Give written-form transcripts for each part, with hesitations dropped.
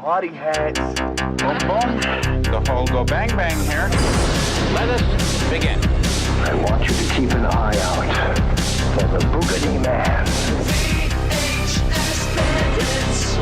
party hats. Boom, boom. The whole go bang bang here. Let us begin. I want you to keep an eye out for the Boogity Man. VHS Bandits.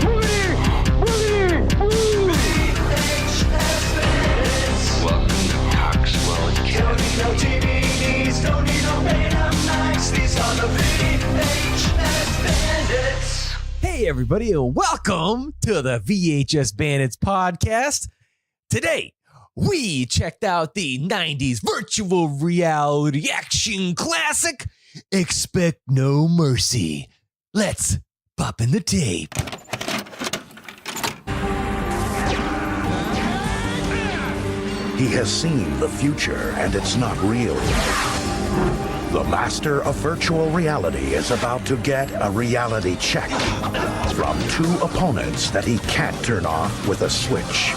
VHS Bandits. Welcome to Coxwell Don't Academy. need no DVDs, don't need no Betamax. These are the VHS Bandits. Hey, everybody, and welcome to the VHS Bandits podcast. Today, we checked out the 90s virtual reality action classic, Expect No Mercy. Let's pop in the tape. He has seen the future, and it's not real. The master of virtual reality is about to get a reality check from two opponents that he can't turn off with a switch.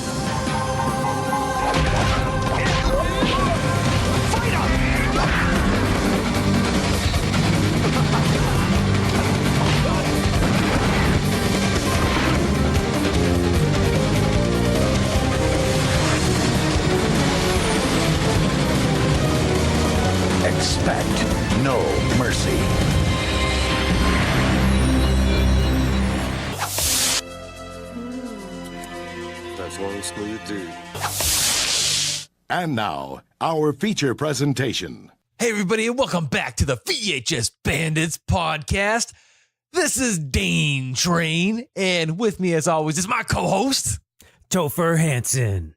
Expect no mercy. That's one smooth dude. And now, our feature presentation. Hey, everybody, and welcome back to the VHS Bandits podcast. This is Dane Train, and with me, as always, is my co-host, Topher Hansen.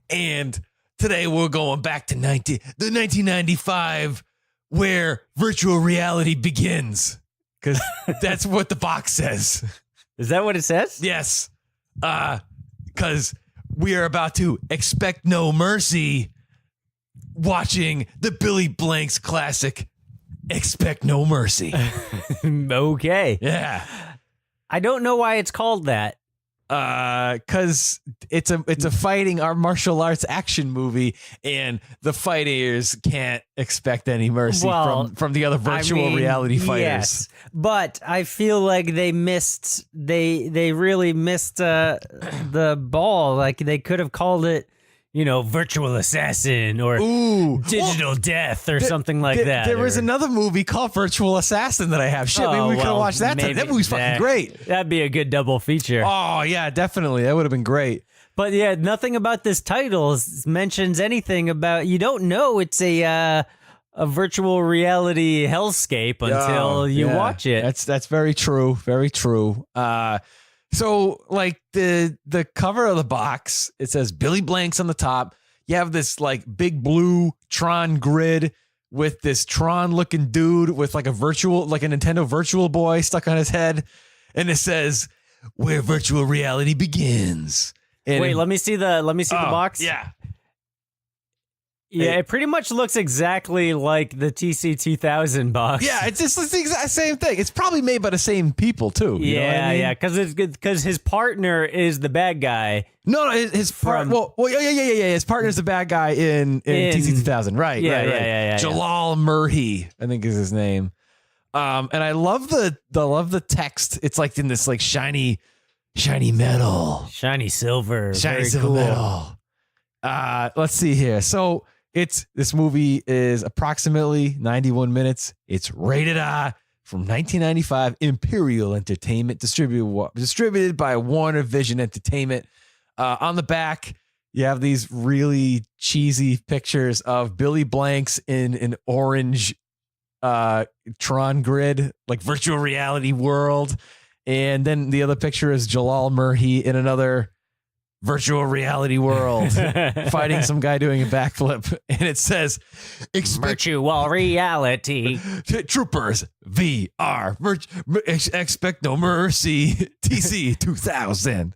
And today we're going back to the 1995 where virtual reality begins, because that's what the box says. Is that what it says? Yes, because we are about to expect no mercy watching the Billy Blanks classic, Expect No Mercy. Okay. Yeah. I don't know why it's called that. Because it's a fighting our martial arts action movie, and the fighters can't expect any mercy from the other virtual reality fighters. Yes, but I feel like they really missed the ball. Like they could have called it, virtual assassin or digital death or something like that. There was another movie called Virtual Assassin that I have. Shit, maybe we could have watched that. That movie's fucking great. That'd be a good double feature. Oh yeah, definitely. That would have been great. But yeah, nothing about this title mentions anything about. You don't know it's a virtual reality hellscape until you watch it. That's very true. Very true. So like the cover of the box, it says Billy Blanks on the top. You have this like big blue Tron grid with this Tron looking dude with like a Nintendo Virtual Boy stuck on his head. And it says where virtual reality begins. And Wait, let me see the box. Yeah. Yeah, it pretty much looks exactly like the TC2000 box. Yeah, it's just the exact same thing. It's probably made by the same people too. You know what I mean? Yeah, because his partner is the bad guy. No, his partner. Well, yeah. His partner's the bad guy in TC2000. Right. Yeah. Jalal Murhi, I think is his name. And I love the text. It's like in this like shiny metal, shiny silver, shiny very silver cool. metal. Let's see here. So this movie is approximately 91 minutes. It's rated R from 1995, Imperial Entertainment, distributed by Warner Vision Entertainment. On the back, you have these really cheesy pictures of Billy Blanks in an orange Tron grid, like virtual reality world. And then the other picture is Jalal Murhi in another virtual reality world fighting some guy doing a backflip, and it says virtual reality troopers VR expect no mercy TC 2000.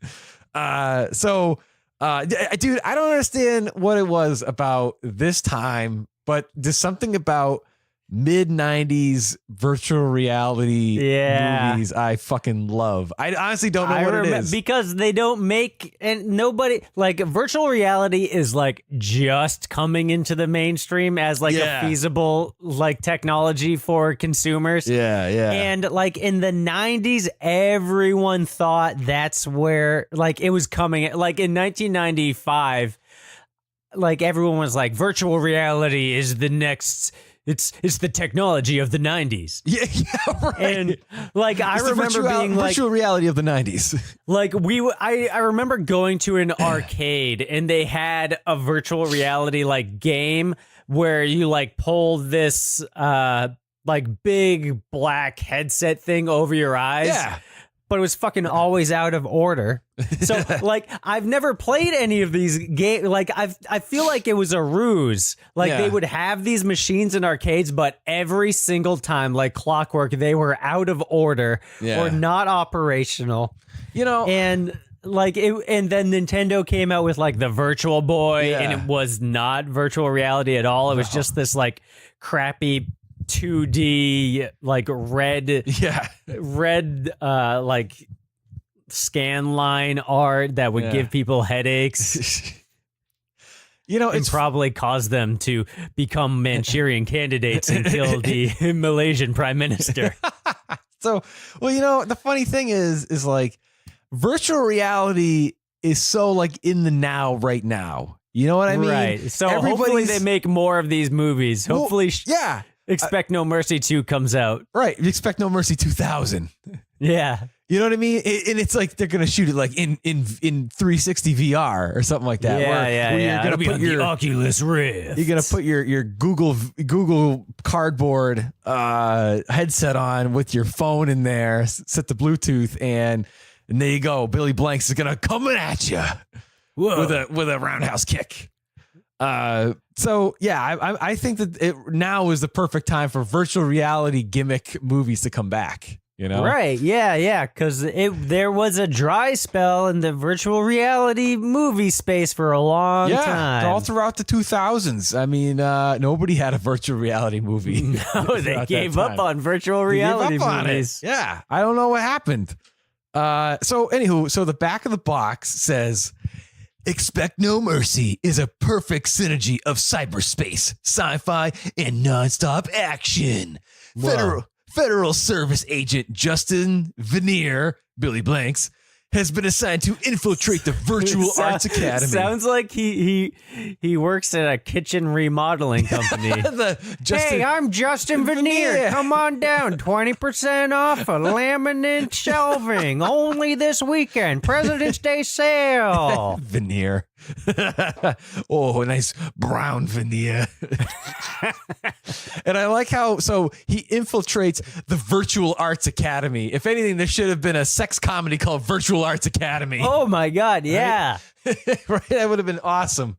Dude, I don't understand what it was about this time, but there's something about mid-90s virtual reality movies I fucking love. I honestly don't know what it is. Because they don't make, and nobody, like, virtual reality is like just coming into the mainstream as like a feasible like technology for consumers. Yeah. And like in the 90s, everyone thought that's where like it was coming. Like in 1995, like everyone was like, virtual reality is the next. It's the technology of the 90s. Yeah, right. And like I remember being like virtual reality of the 90s. Like I remember going to an arcade and they had a virtual reality like game where you like pulled this like big black headset thing over your eyes. Yeah. But it was fucking always out of order. So like I've never played any of these games. Like I feel like it was a ruse. Like they would have these machines in arcades, but every single time, like clockwork, they were out of order or not operational. You know, and like it, and then Nintendo came out with like the Virtual Boy, and it was not virtual reality at all. It was just this like crappy 2D like red like scan line art that would give people headaches. You know, it's probably caused them to become Manchurian candidates and kill the Malaysian prime minister. So, well, you know, the funny thing is like virtual reality is so like in the now right now. You know what I mean? Right. So hopefully they make more of these movies. Hopefully, Expect No Mercy 2 comes out. Right. Expect No Mercy 2000. Yeah. You know what I mean? And it's like they're going to shoot it like in 360 VR or something like that. Yeah. You're going to put your Oculus Rift. You're going to put your Google Cardboard headset on with your phone in there, set the Bluetooth, and there you go. Billy Blanks is going to come at you with a roundhouse kick. So yeah, I think that now is the perfect time for virtual reality gimmick movies to come back. You know, right? Yeah, because there was a dry spell in the virtual reality movie space for a long time, all throughout the 2000s. I mean, nobody had a virtual reality movie. No, they gave up on virtual reality movies. Yeah, I don't know what happened. So the back of the box says, Expect No Mercy is a perfect synergy of cyberspace, sci-fi, and nonstop action. Federal Service Agent Justin Veneer, Billy Blanks, has been assigned to infiltrate the Virtual Arts Academy. Sounds like he works at a kitchen remodeling company. Hey, I'm Justin Veneer. Come on down. 20% off a laminate shelving. Only this weekend. President's Day sale. Veneer. Oh, a nice brown veneer. And I like how he infiltrates the Virtual Arts Academy. If anything, there should have been a sex comedy called Virtual Arts Academy. Oh my God, yeah. Right? That would have been awesome.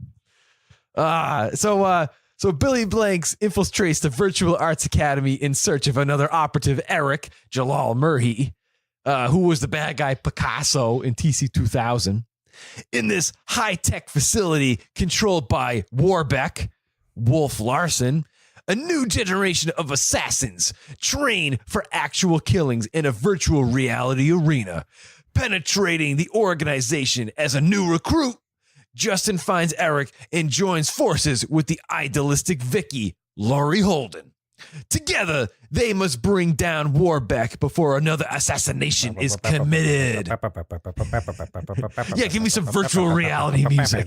So Billy Blanks infiltrates the Virtual Arts Academy in search of another operative, Eric Jalal Murhi, who was the bad guy Picasso in TC 2000. In this high-tech facility controlled by Warbeck, Wolf Larson, a new generation of assassins train for actual killings in a virtual reality arena. Penetrating the organization as a new recruit, Justin finds Eric and joins forces with the idealistic Vicky, Laurie Holden. Together, they must bring down Warbeck before another assassination is committed. Yeah, give me some virtual reality music.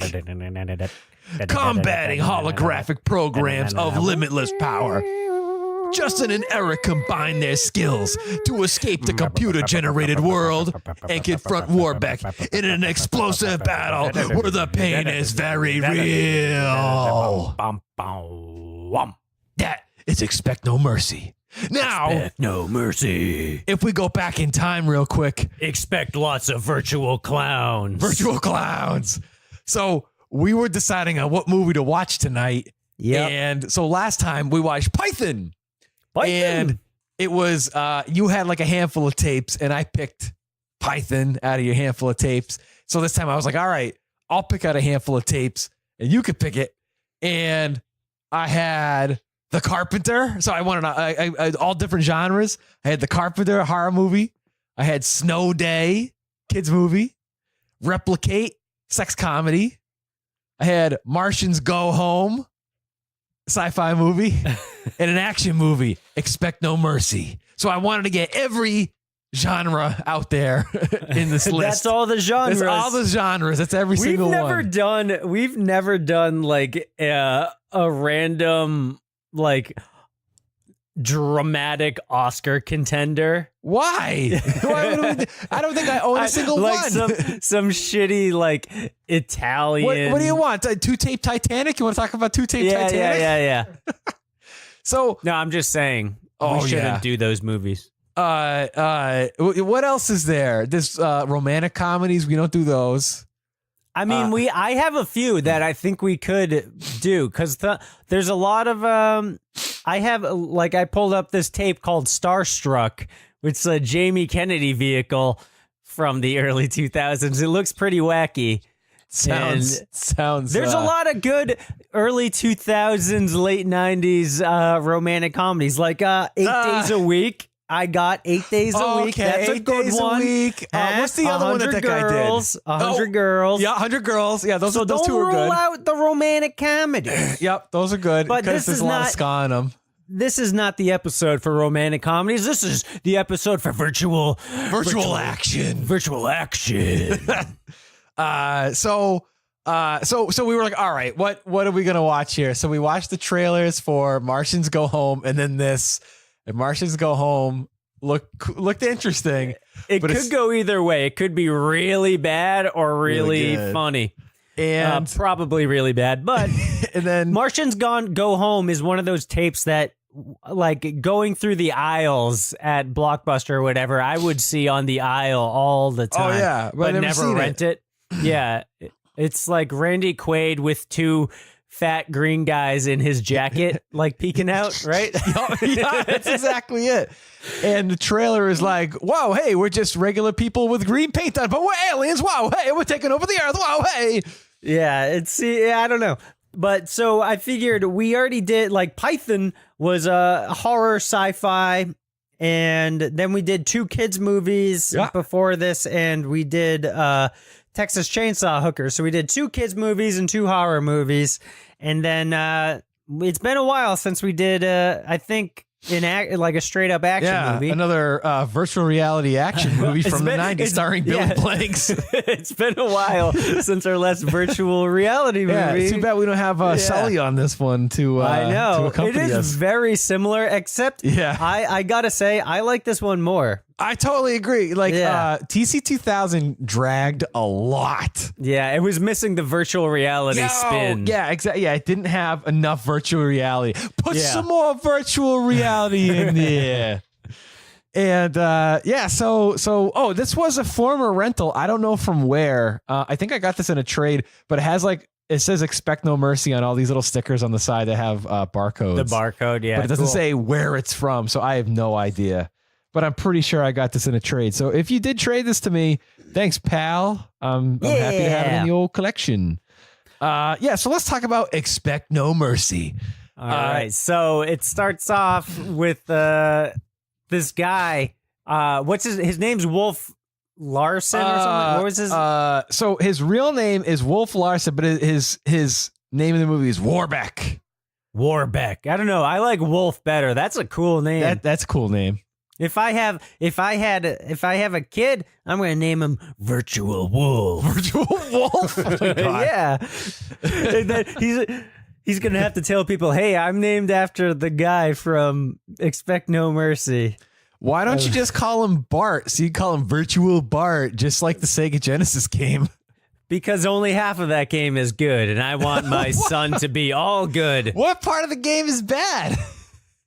Combating holographic programs of limitless power. Justin and Eric combine their skills to escape the computer-generated world and confront Warbeck in an explosive battle where the pain is very real. That is Expect No Mercy. Now, Expect No Mercy. If we go back in time real quick. Expect lots of virtual clowns. Virtual clowns. So we were deciding on what movie to watch tonight. Yeah. And so last time we watched Python. And it was, you had like a handful of tapes and I picked Python out of your handful of tapes. So this time I was like, all right, I'll pick out a handful of tapes and you could pick it. And I had The Carpenter. So I wanted I all different genres. I had The Carpenter, a horror movie. I had Snow Day, kids movie. Replicate, sex comedy. I had Martians Go Home, sci-fi movie, and an action movie, Expect No Mercy. So I wanted to get every genre out there in this list. That's all the genres. That's all the genres. That's every single one. We've never done like a random like dramatic Oscar contender. Why? I don't think I own a single like one. some shitty like Italian. What do you want? Two-tape Titanic? You want to talk about two-tape Titanic? Yeah. So no, I'm just saying we shouldn't do those movies. What else is there? There's romantic comedies. We don't do those. I mean, I have a few that I think we could do because there's a lot of I pulled up this tape called Starstruck, which is a Jamie Kennedy vehicle from the early 2000s. It looks pretty wacky. Sounds. There's a lot of good early 2000s, late 90s romantic comedies, like 8 Days a Week. I got 8 Days a Week. Okay, That's a 8 good days one. a week. What's the other one that guy did? 100 Girls. Yeah, 100 Girls. Yeah, those two are don't good. rule out the romantic comedies. Yep, those are good. But because there's a lot of ska in them. This is not the episode for romantic comedies. This is the episode for virtual action. Virtual action. So we were like, all right, what are we gonna watch here? So we watched the trailers for Martians Go Home, and then this. And Martians Go Home looked interesting. It could go either way. It could be really bad or really funny. And probably really bad. But and then Martians Go Home is one of those tapes that, like, going through the aisles at Blockbuster or whatever, I would see on the aisle all the time. Oh yeah, but never rent it. Yeah, it's like Randy Quaid with two fat green guys in his jacket, like peeking out, right? Yeah, that's exactly it. And the trailer is like, "Wow, hey, we're just regular people with green paint on, but we're aliens. Wow, hey, we're taking over the earth. Wow, hey." Yeah, I don't know. But so I figured we already did, like, Python was a horror sci-fi, and then we did 2 kids movies before this, and we did Texas Chainsaw Hooker. So we did 2 kids movies and 2 horror movies. And then it's been a while since we did, I think, like a straight up action movie. Another virtual reality action movie from the 90s starring Billy Blanks. It's been a while since our last virtual reality movie. Yeah, too bad we don't have Sully on this one to I know. to accompany it is us. Very similar, except I gotta say, I like this one more. I totally agree. Like TC 2000 dragged a lot. Yeah, it was missing the virtual reality spin. Yeah, exactly. Yeah, it didn't have enough virtual reality. Put some more virtual reality in there. And so this was a former rental. I don't know from where. I think I got this in a trade, but it says Expect No Mercy on all these little stickers on the side that have barcodes. The barcode, yeah. But it doesn't say where it's from, so I have no idea. But I'm pretty sure I got this in a trade. So if you did trade this to me, thanks, pal. I'm happy to have it in the old collection. So let's talk about Expect No Mercy. All right. So it starts off with this guy. What's his name's Wolf Larson or something? What was his? So his real name is Wolf Larson, but his name in the movie is Warbeck. Warbeck. I don't know. I like Wolf better. That's a cool name. That's a cool name. If I have a kid, I'm gonna name him Virtual Wolf. Virtual Wolf. Oh my God. Yeah. And then he's gonna have to tell people, "Hey, I'm named after the guy from Expect No Mercy." Why don't you just call him Bart? So you call him Virtual Bart, just like the Sega Genesis game. Because only half of that game is good, and I want my son to be all good. What part of the game is bad?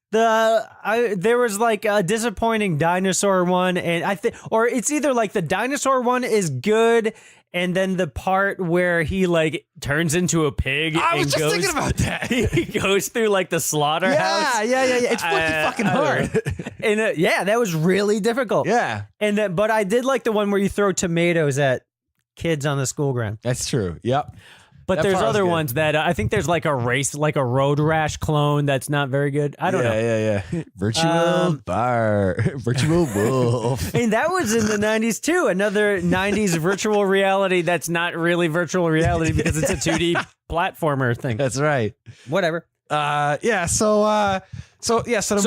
There was like a disappointing dinosaur one, and or it's either like the dinosaur one is good, and then the part where he like turns into a pig. I was just thinking about that. He goes through like the slaughterhouse. Yeah. It's fucking hard. And that was really difficult. Yeah. And but I did like the one where you throw tomatoes at kids on the school ground. That's true. Yep. But That there's part was other good. ones that I think there's like a race, like a Road Rash clone that's not very good. I don't know. Yeah. Virtual Virtual Wolf. And that was in the 90s too. Another 90s virtual reality that's not really virtual reality because it's a 2D platformer thing. That's right. Whatever. So the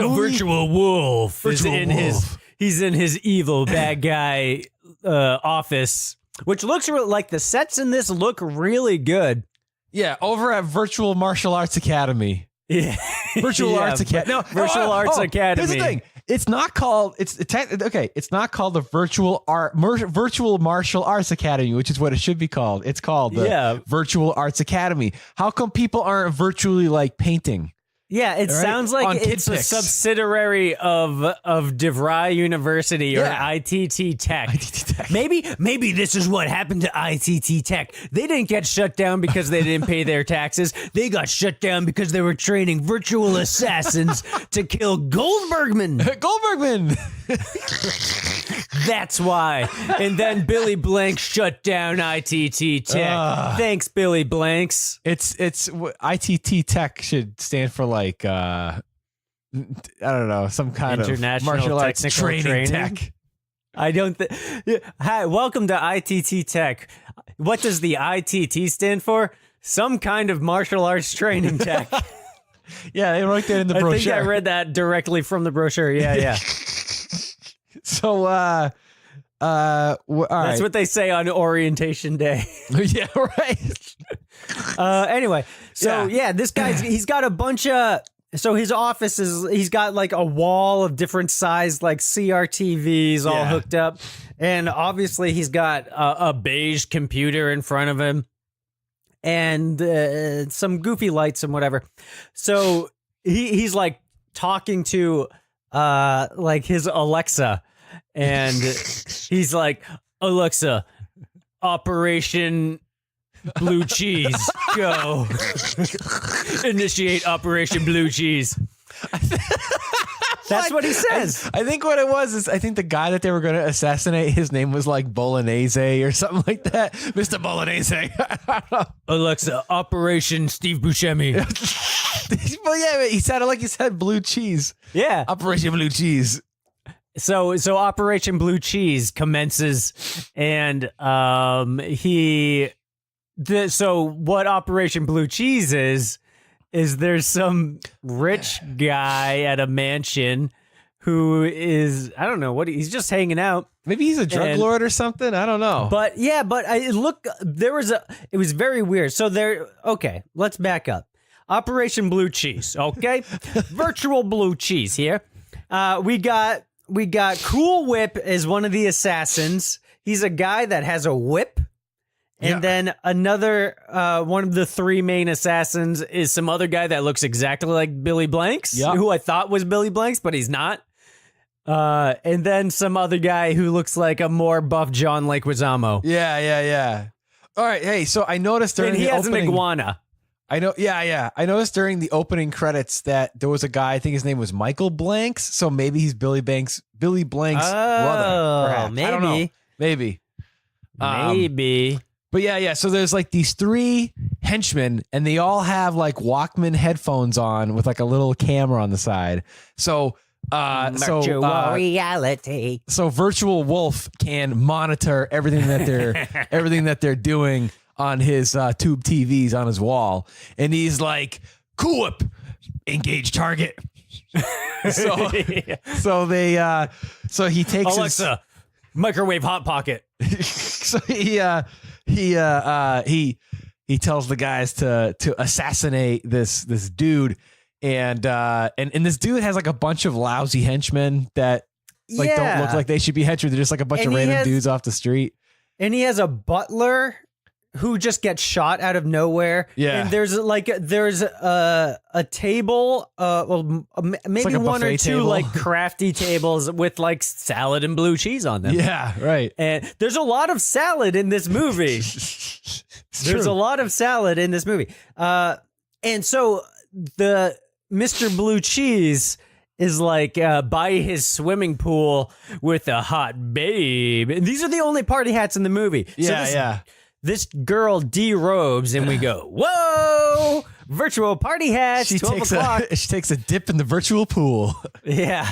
movie, Virtual Wolf is Virtual in Wolf. he's in his evil bad guy office, which looks like the sets in this look really good. Yeah, over at Virtual Martial Arts Academy. Yeah. Virtual Arts Academy. No, Virtual Arts Academy. Here's the thing. It's not called. It's not called the Virtual Martial Arts Academy, which is what it should be called. It's called the Virtual Arts Academy. How come people aren't virtually like painting? Yeah, it sounds On like Kid it's a Pix. subsidiary of DeVry University or ITT Tech. ITT Tech. Maybe this is what happened to ITT Tech. They didn't get shut down because they didn't pay their taxes. They got shut down because they were training virtual assassins to kill Goldbergman. Goldbergman. That's why. And then Billy Blanks shut down ITT Tech. Thanks, Billy Blanks. It's ITT Tech should stand for like I don't know, some kind International of martial arts Technical training Training? tech. I don't think. Hi, welcome to ITT Tech. What does the ITT stand for? Some kind of martial arts training tech. Yeah, they wrote that in the I brochure. think I read that directly from the brochure. Yeah. So, all right. That's what they say on orientation day. Yeah, right. Anyway, so this guy's he's got a bunch of. So his office he's got like a wall of different size like CRTVs all hooked up, and obviously he's got a beige computer in front of him, and some goofy lights and whatever. So he's like talking to like his Alexa, and he's like, Alexa, Operation Blue Cheese, go. Initiate Operation Blue Cheese. That's what he says. I think what it was is I think the guy that they were going to assassinate, his name was like Bolognese or something like that. Mr. Bolognese. Alexa, Operation Steve Buscemi. Well, yeah, he sounded like he said blue cheese. Yeah. Operation Blue Cheese. So Operation Blue Cheese commences, and so what Operation Blue Cheese is there's some rich guy at a mansion who is, I don't know what he's just hanging out. Maybe he's a drug lord or something. I don't know. But it was very weird. So okay, let's back up. Operation Blue Cheese, okay? Virtual Blue Cheese here. We got Cool Whip as one of the assassins. He's a guy that has a whip. And then another one of the three main assassins is some other guy that looks exactly like Billy Blanks, who I thought was Billy Blanks, but he's not. And then some other guy who looks like a more buff John Leguizamo. Yeah. All right. Hey, so I noticed during And he the has opening, an iguana. I know. Yeah. I noticed during the opening credits that there was a guy. I think his name was Michael Blanks. So maybe he's Billy Blanks' brother. Perhaps. Maybe. I don't know. Maybe. But yeah. So there's like these three henchmen, and they all have like Walkman headphones on with like a little camera on the side. So, reality. So Virtual Wolf can monitor everything that they're doing on his tube TVs on his wall, and he's like, "Cool Whip, engage target." So he takes Alexa, microwave hot pocket. So he tells the guys to assassinate this dude, and this dude has like a bunch of lousy henchmen that don't look like they should be henchmen. They're just like a bunch of random dudes off the street. And he has a butler who just gets shot out of nowhere. Yeah. And there's a table, maybe like a one or buffet two table. like crafty tables with like salad and blue cheese on them. Yeah, right. And there's a lot of salad in this movie. There's a lot of salad in this movie. And so the Mr. Blue Cheese is like by his swimming pool with a hot babe. And these are the only party hats in the movie. Yeah. this girl derobes and we go, whoa, virtual party hats, She 12 takes o'clock. she takes a dip in the virtual pool. Yeah.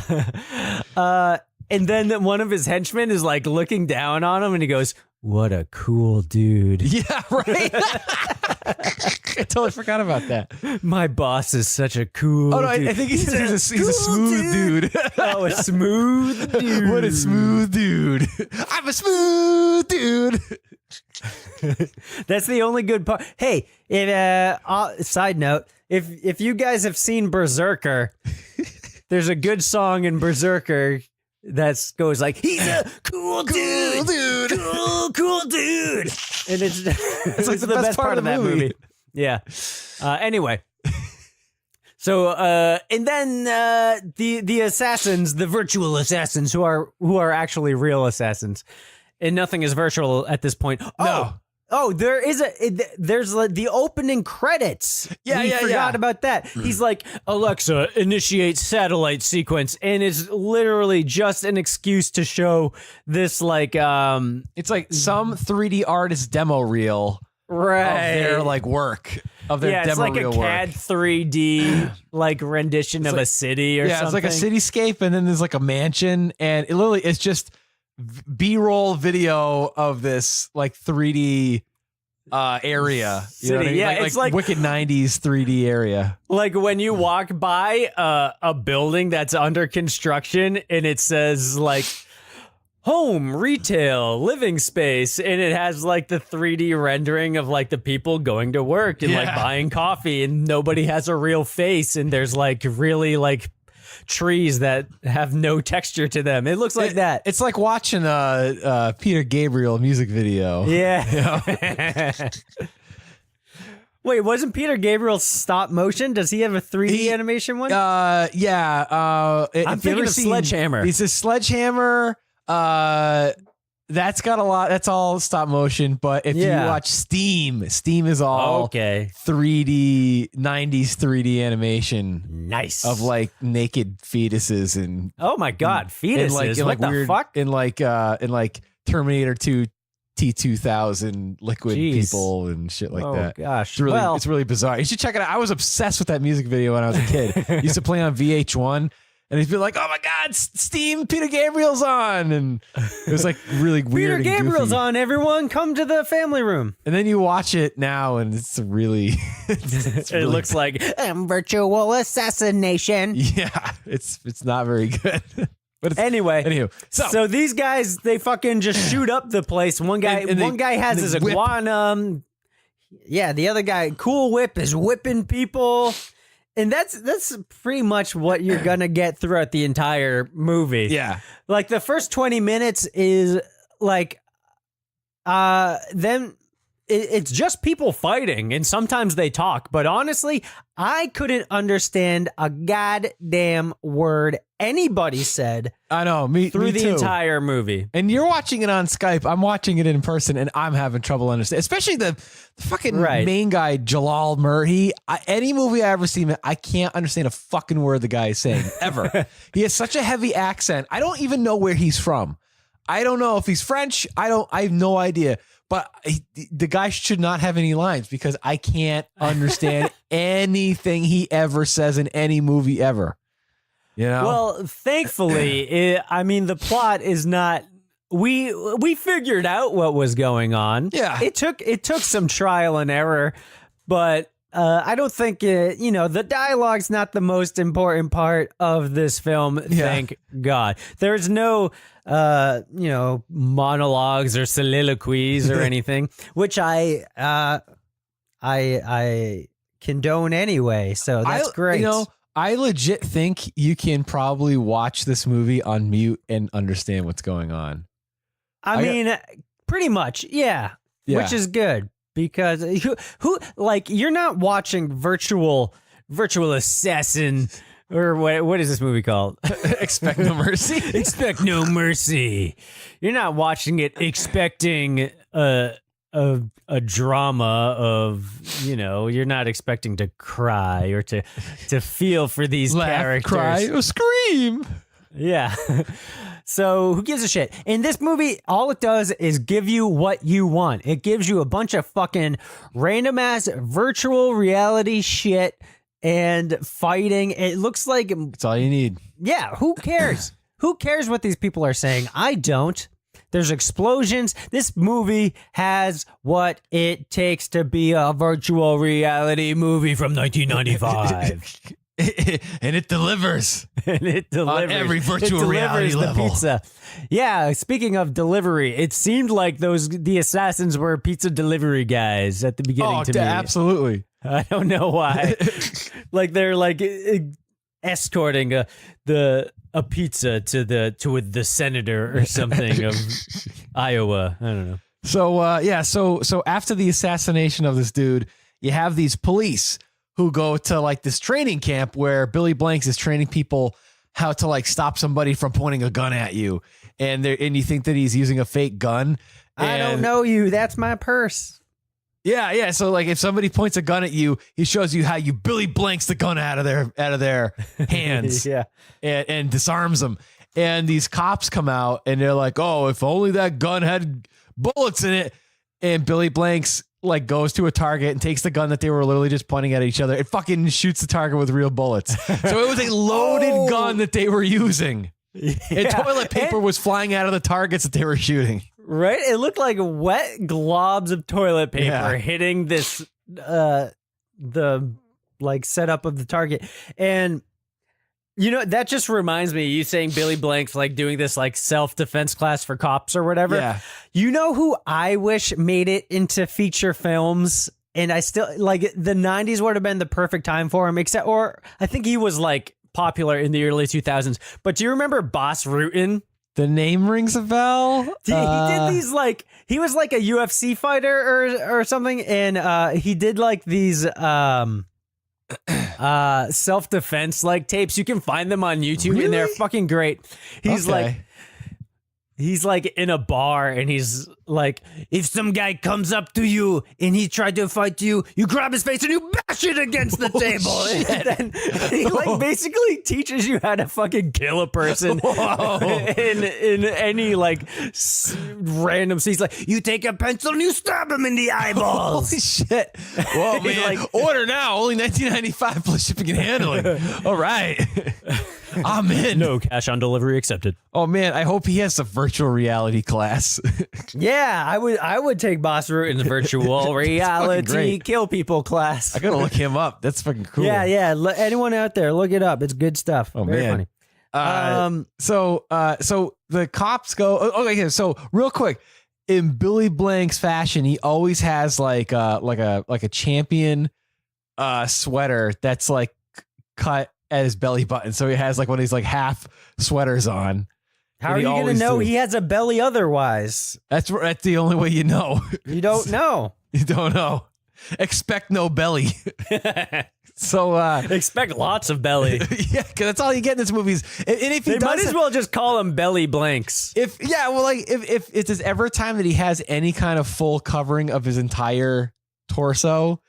And then one of his henchmen is like looking down on him and he goes, what a cool dude. Yeah, right. I totally forgot about that. My boss is such a cool Oh no, dude. I think he's a cool smooth dude. Oh, a smooth dude. What a smooth dude. I'm a smooth dude. That's the only good part. Hey, side note, if you guys have seen Berserker, there's a good song in Berserker that goes like, he's a cool dude, cool dude. And it's like the best part of that movie. Yeah. Anyway. So, and then the assassins, the virtual assassins who are actually real assassins, and nothing is virtual at this point. No. Oh, there's the opening credits. We forgot about that. He's like, Alexa, initiate satellite sequence, and it's literally just an excuse to show this like It's like some 3D artist demo reel right of their like work of their demo it's like reel a CAD work. 3D like rendition of a city or something. It's like a cityscape, and then there's like a mansion, and it's just B-roll video of this like 3D area. You know what I mean? Yeah, it's like wicked 90s 3D area. Like when you walk by a building that's under construction and it says like home, retail, living space, and it has like the 3D rendering of like the people going to work and like buying coffee, and nobody has a real face, and there's like really like trees that have no texture to them. It looks like that. It's like watching a Peter Gabriel music video. Yeah. Wait, wasn't Peter Gabriel stop motion? Does he have a 3D animation one? Yeah. I'm thinking of Sledgehammer. It's a Sledgehammer. That's got a lot. That's all stop motion. But if you watch Steam is all 3D 90s 3D animation. Nice of like naked fetuses and oh my god, fetuses! And what the weird, fuck? In like Terminator 2 T2000 liquid people and shit like that. Oh gosh, it's really bizarre. You should check it out. I was obsessed with that music video when I was a kid. Used to play on VH1. And he'd be like, "Oh my God, Steam, Peter Gabriel's on," and it was like really weird. Peter Gabriel's goofy. on. Everyone, come to the family room. And then you watch it now, and it's really. It looks like virtual assassination. Yeah, it's not very good. But anyway, so these guys they fucking just shoot up the place. One guy, one guy has his iguana. Yeah, the other guy, cool whip, is whipping people. And that's pretty much what you're gonna get throughout the entire movie. Yeah, like the first 20 minutes is like, then it's just people fighting, and sometimes they talk. But honestly, I couldn't understand a goddamn word anybody said. I know, me through the too. entire movie. And you're watching it on Skype. I'm watching it in person, and I'm having trouble understanding. Especially the fucking main guy, Jalal Murray. Any movie I ever seen, I can't understand a fucking word the guy is saying ever. He has such a heavy accent. I don't even know where he's from. I don't know if he's French. I have no idea. But the guy should not have any lines because I can't understand anything he ever says in any movie ever. You know? Well, thankfully, I mean, the plot is not. We figured out what was going on. Yeah, it took some trial and error, but I don't think the dialogue's not the most important part of this film. Yeah. Thank God. There's no monologues or soliloquies or anything, which I condone anyway. So that's great. I legit think you can probably watch this movie on mute and understand what's going on. I mean, pretty much, yeah, which is good because who like you're not watching virtual assassin or what is this movie called? Expect No Mercy. Expect No Mercy. You're not watching it expecting a drama of, you're not expecting to cry or to feel for these Laugh, characters. cry, or scream. Yeah. So who gives a shit? In this movie, all it does is give you what you want. It gives you a bunch of fucking random ass virtual reality shit and fighting. It looks like That's all you need. yeah, who cares? Who cares what these people are saying? I don't. There's explosions. This movie has what it takes to be a virtual reality movie from 1995. And it delivers. And it delivers. On every virtual it delivers reality the level. Pizza. Yeah, speaking of delivery, it seemed like the assassins were pizza delivery guys at the beginning to me. Absolutely. I don't know why. Like they're like escorting a pizza to the senator or something of Iowa. I don't know. So so after the assassination of this dude, you have these police who go to like this training camp where Billy Blanks is training people how to like stop somebody from pointing a gun at you, and you think that he's using a fake gun. I don't know you. That's my purse. Yeah. So like if somebody points a gun at you, he shows you how you Billy Blanks the gun out of their hands. Yeah. And disarms them. And these cops come out and they're like, "Oh, if only that gun had bullets in it." And Billy Blanks like goes to a target and takes the gun that they were literally just pointing at each other. It fucking shoots the target with real bullets. So it was a loaded gun that they were using. Yeah. And toilet paper was flying out of the targets that they were shooting. Right? It looked like wet globs of toilet paper hitting this the like setup of the target. And you know, that just reminds me, you saying Billy Blanks like doing this like self-defense class for cops or whatever. Yeah. You know who I wish made it into feature films? And I still like the 90s would have been the perfect time for him, or I think he was like popular in the early 2000s. But do you remember Boss Rutan? The name rings a bell. He did these like, he was like a UFC fighter or something. And he did like these self-defense like tapes. You can find them on YouTube. Really? And they're fucking great. He's like in a bar and he's like, if some guy comes up to you and he tried to fight you, you grab his face and you bash it against the table. And then he like basically teaches you how to fucking kill a person in any like random scene. He's like, you take a pencil and you stab him in the eyeballs. Holy shit. Whoa, man. Like, order now. Only $19.95 plus shipping and handling. All right. I'm in. No cash on delivery accepted. Oh man, I hope he has a virtual reality class. Yeah, I would take Boss Rutan's virtual reality kill people class. I gotta look him up. That's fucking cool. Yeah. Anyone out there, look it up. It's good stuff. Oh Very man. Funny. So the cops go. Okay, so real quick, in Billy Blanks fashion, he always has like a champion sweater that's like cut at his belly button. So he has like one of these like half sweaters on. How are you going to know he has a belly otherwise? That's the only way you know. You don't know. You don't know. Expect no belly. So expect lots of belly. Yeah, because that's all you get in this movie. And if he might as well just call him Belly Blanks. If it's ever a time that he has any kind of full covering of his entire torso,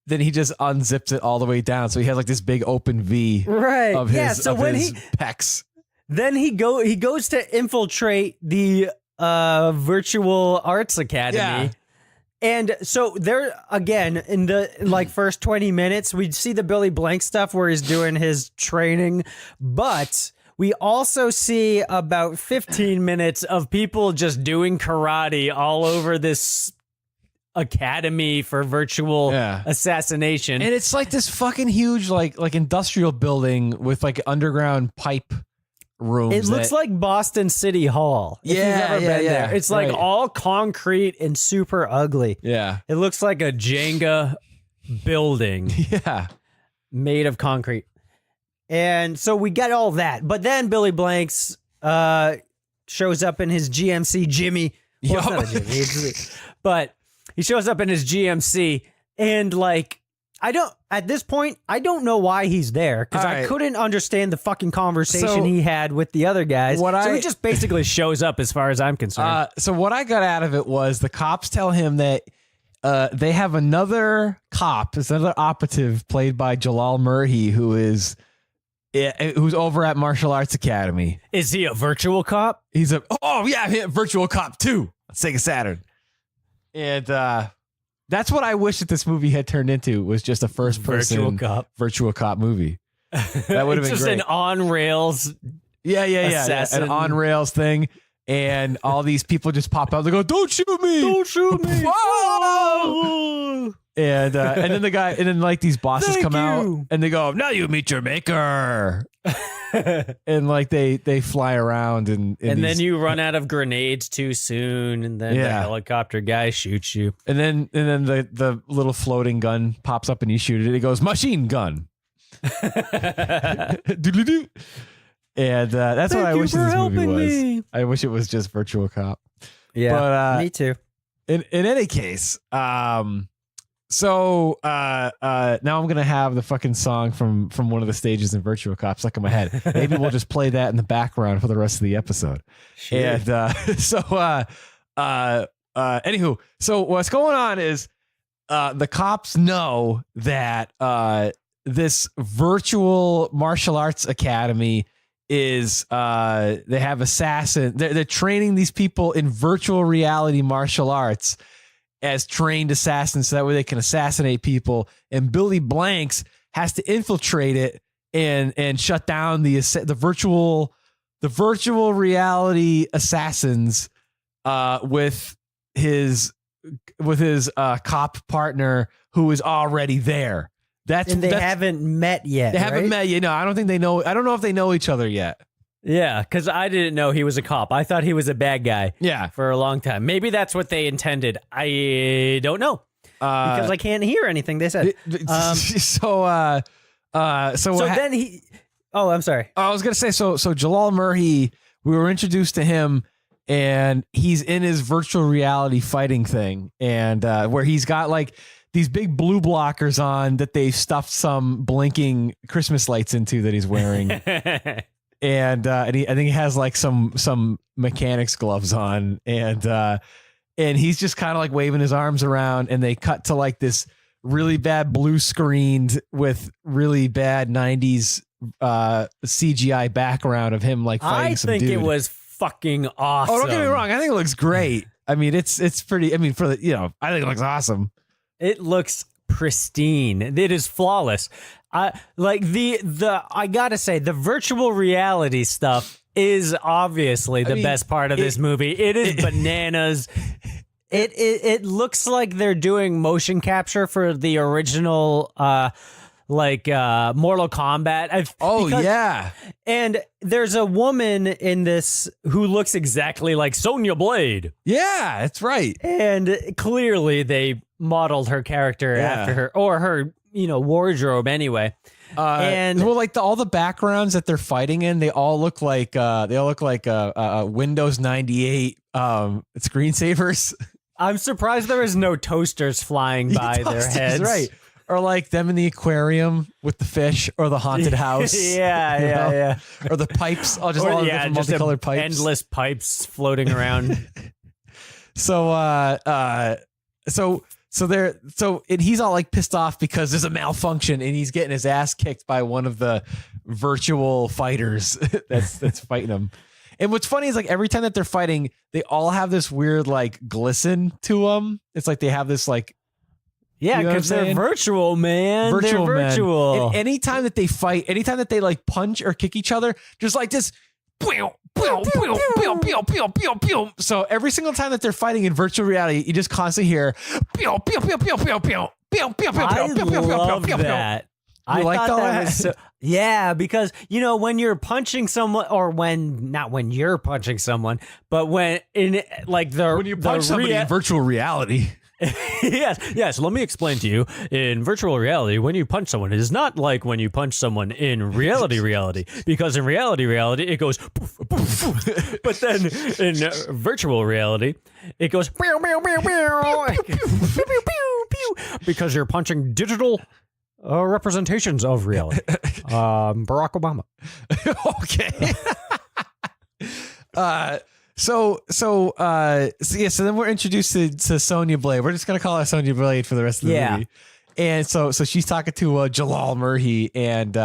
then he just unzips it all the way down. So he has like this big open V of his, pecs. Then he goes to infiltrate the virtual arts academy. Yeah. And so there again in the like first 20 minutes, we see the Billy Blank stuff where he's doing his training, but we also see about 15 minutes of people just doing karate all over this academy for virtual assassination. And it's like this fucking huge like industrial building with like underground pipe rooms. It looks like Boston City Hall. If you've ever been there. It's like all concrete and super ugly. Yeah. It looks like a Jenga building. Yeah. Made of concrete. And so we get all that. But then Billy Blanks shows up in his GMC Jimmy. Well, it's not a Jimmy. But he shows up in his GMC and like, at this point, I don't know why he's there because I couldn't understand the fucking conversation he had with the other guys. So he just basically shows up as far as I'm concerned. So what I got out of it was the cops tell him that they have another cop, it's another operative played by Jalal Murray, who is who's over at Martial Arts Academy. Is he a virtual cop? He's Virtual Cop 2 on Sega Saturn. And that's what I wish that this movie had turned into, was just a first-person Virtual Cop movie. That would have been just great. An on-rails Yeah. assassin. An on-rails thing. And all these people just pop out. They go, "Don't shoot me! Don't shoot me!" Whoa! And then the guy, and then like these bosses come out, and they go, "Now you meet your maker." And like they fly around, and then you run out of grenades too soon, and then the helicopter guy shoots you. And then the little floating gun pops up, and you shoot it. It goes, "Machine gun." Doodly-doo. And that's what I wish this movie was. I wish it was just Virtual Cop. Yeah, but, me too. In any case, so now I'm gonna have the fucking song from one of the stages in Virtual Cop stuck in my head. Maybe we'll just play that in the background for the rest of the episode. Sure. And anywho, so what's going on is the cops know that this virtual martial arts academy is they have assassin. They're training these people in virtual reality martial arts as trained assassins, so that way they can assassinate people. And Billy Blanks has to infiltrate it and shut down the virtual reality assassins with his cop partner who is already there. They haven't met yet. They haven't met yet. No, I don't think they know. I don't know if they know each other yet. Yeah, because I didn't know he was a cop. I thought he was a bad guy. Yeah, for a long time. Maybe that's what they intended. I don't know because I can't hear anything they said. So then he. Oh, I'm sorry. I was gonna say so Jalal Murray. We were introduced to him, and he's in his virtual reality fighting thing, and where he's got like these big blue blockers on that they stuffed some blinking Christmas lights into that he's wearing. And I think he has like some mechanics gloves on, and he's just kind of like waving his arms around, and they cut to like this really bad blue screened with really bad 90s CGI background of him like fighting some dude. I think it was fucking awesome. Oh, don't get me wrong. I think it looks great. I mean, it's pretty. I mean, I think it looks awesome. It looks pristine. It is flawless. I gotta say, the virtual reality stuff is obviously the best part of this movie. It is bananas. It looks like they're doing motion capture for the original Mortal Kombat. Yeah. And there's a woman in this who looks exactly like Sonya Blade. Yeah, that's right. And clearly they modeled her character after her, or her, wardrobe anyway. And all the backgrounds that they're fighting in, they all look like Windows 98 screensavers. I'm surprised there is no toasters flying by their heads. Right. Or like them in the aquarium with the fish, or the haunted house. Yeah. Or the pipes. All different multicolored pipes. Endless pipes floating around. And he's all like pissed off because there's a malfunction, and he's getting his ass kicked by one of the virtual fighters that's fighting him. And what's funny is like every time that they're fighting, they all have this weird like glisten to them. It's like they have this like. Yeah, because they're virtual, man. They're virtual. And anytime that they fight, anytime that they like punch or kick each other, just like this. So every single time that they're fighting in virtual reality, you just constantly hear. I love that. You like that? Was yeah, because when you're punching someone, or not when you're punching someone, but when you punch somebody in virtual reality. Yes. Let me explain to you. In virtual reality, when you punch someone, it is not like when you punch someone in reality. Because in reality, it goes poof, poof, poof. But then in virtual reality, it goes pew, pew, pew, pew, pew, pew, pew, pew, because you're punching digital representations of reality. Barack Obama. Okay. So then we're introduced to Sonya Blade. We're just gonna call her Sonya Blade for the rest of the movie. And so she's talking to Jalal Murray, and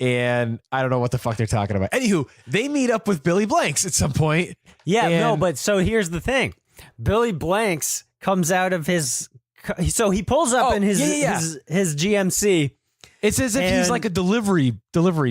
and I don't know what the fuck they're talking about. Anywho, they meet up with Billy Blanks at some point. Yeah, and- no, but so here's the thing. Billy Blanks comes out of his, so he pulls up in his GMC. It's as if he's like a delivery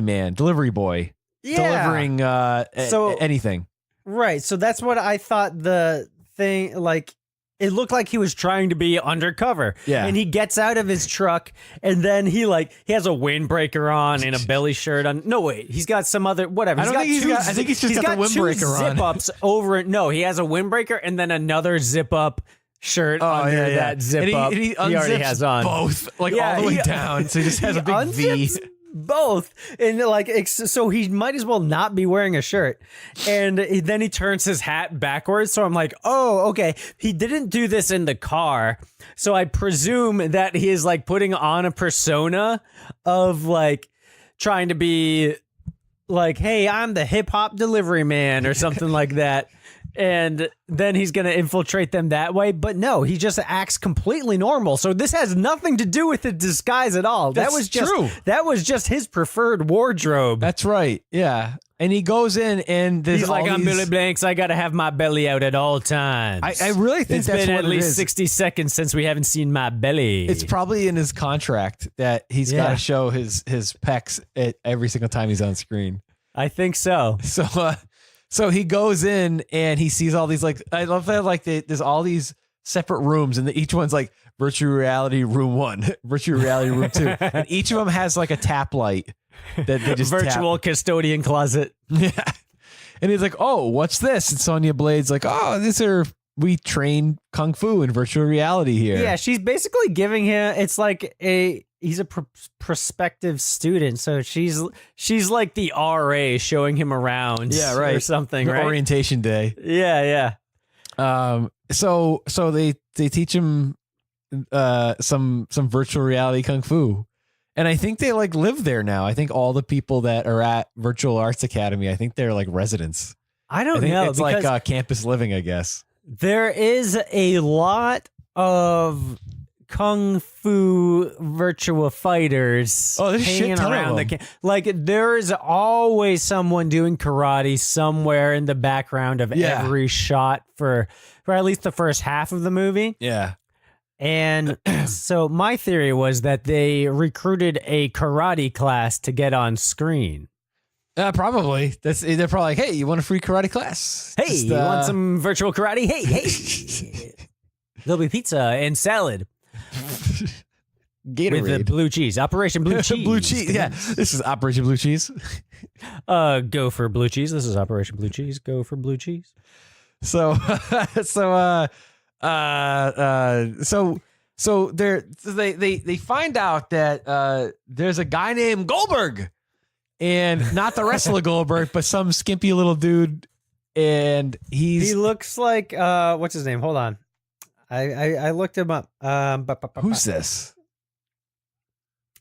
man, delivery boy, delivering anything. Right. So that's what I thought the thing, like, it looked like he was trying to be undercover. Yeah. And he gets out of his truck and then he has a windbreaker on and a belly shirt on. No, wait, he's got some other, whatever. I think he's just got the windbreaker on. Zip-ups over it. No, he has a windbreaker and then another zip-up shirt under that zip-up and he already has on. both, all the way down. So he just has a big V. Both, and so he might as well not be wearing a shirt. And then he turns his hat backwards. So I'm like, oh, okay, he didn't do this in the car. So I presume that he is like putting on a persona of like trying to be like, hey, I'm the hip hop delivery man or something like that. And then he's going to infiltrate them that way. But no, he just acts completely normal. So this has nothing to do with the disguise at all. That's true. That was just his preferred wardrobe. That's right. Yeah. And he goes in and there's he's like, I'm Billy Blanks. I got to have my belly out at all times. I really think it's that's been what at least it is. 60 seconds since we haven't seen my belly. It's probably in his contract that he's got to show his pecs at every single time he's on screen. I think so. So he goes in and he sees all these, like, I love that, like, there's all these separate rooms and each one's like virtual reality room 1, virtual reality room 2. And each of them has like a tap light that they just virtual custodian closet. Yeah. And he's like, oh, what's this? And Sonya Blade's like, oh, we train kung fu in virtual reality here. Yeah, she's basically giving him, it's like he's a prospective student, so she's like the RA showing him around, or something, right? Orientation day. Yeah. So they teach him some virtual reality kung fu, and I think they like live there now. I think all the people that are at Virtual Arts Academy, I think they're like residents. I think know. It's like campus living, I guess. There is a lot of kung fu virtual fighters hanging around the like there's always someone doing karate somewhere in the background of every shot for at least the first half of the movie. Yeah. And so my theory was that they recruited a karate class to get on screen. Probably. They're probably like, hey, you want a free karate class? Hey, you want some virtual karate? Hey. There'll be pizza and salad. Gatorade. With the blue cheese. Operation Blue Cheese. Blue cheese. Yeah. This is Operation Blue Cheese. Go for blue cheese. This is Operation Blue Cheese. Go for blue cheese. So they find out that there's a guy named Goldberg, and not the wrestler Goldberg, but some skimpy little dude, and he looks like what's his name? Hold on. I looked him up. Who's this?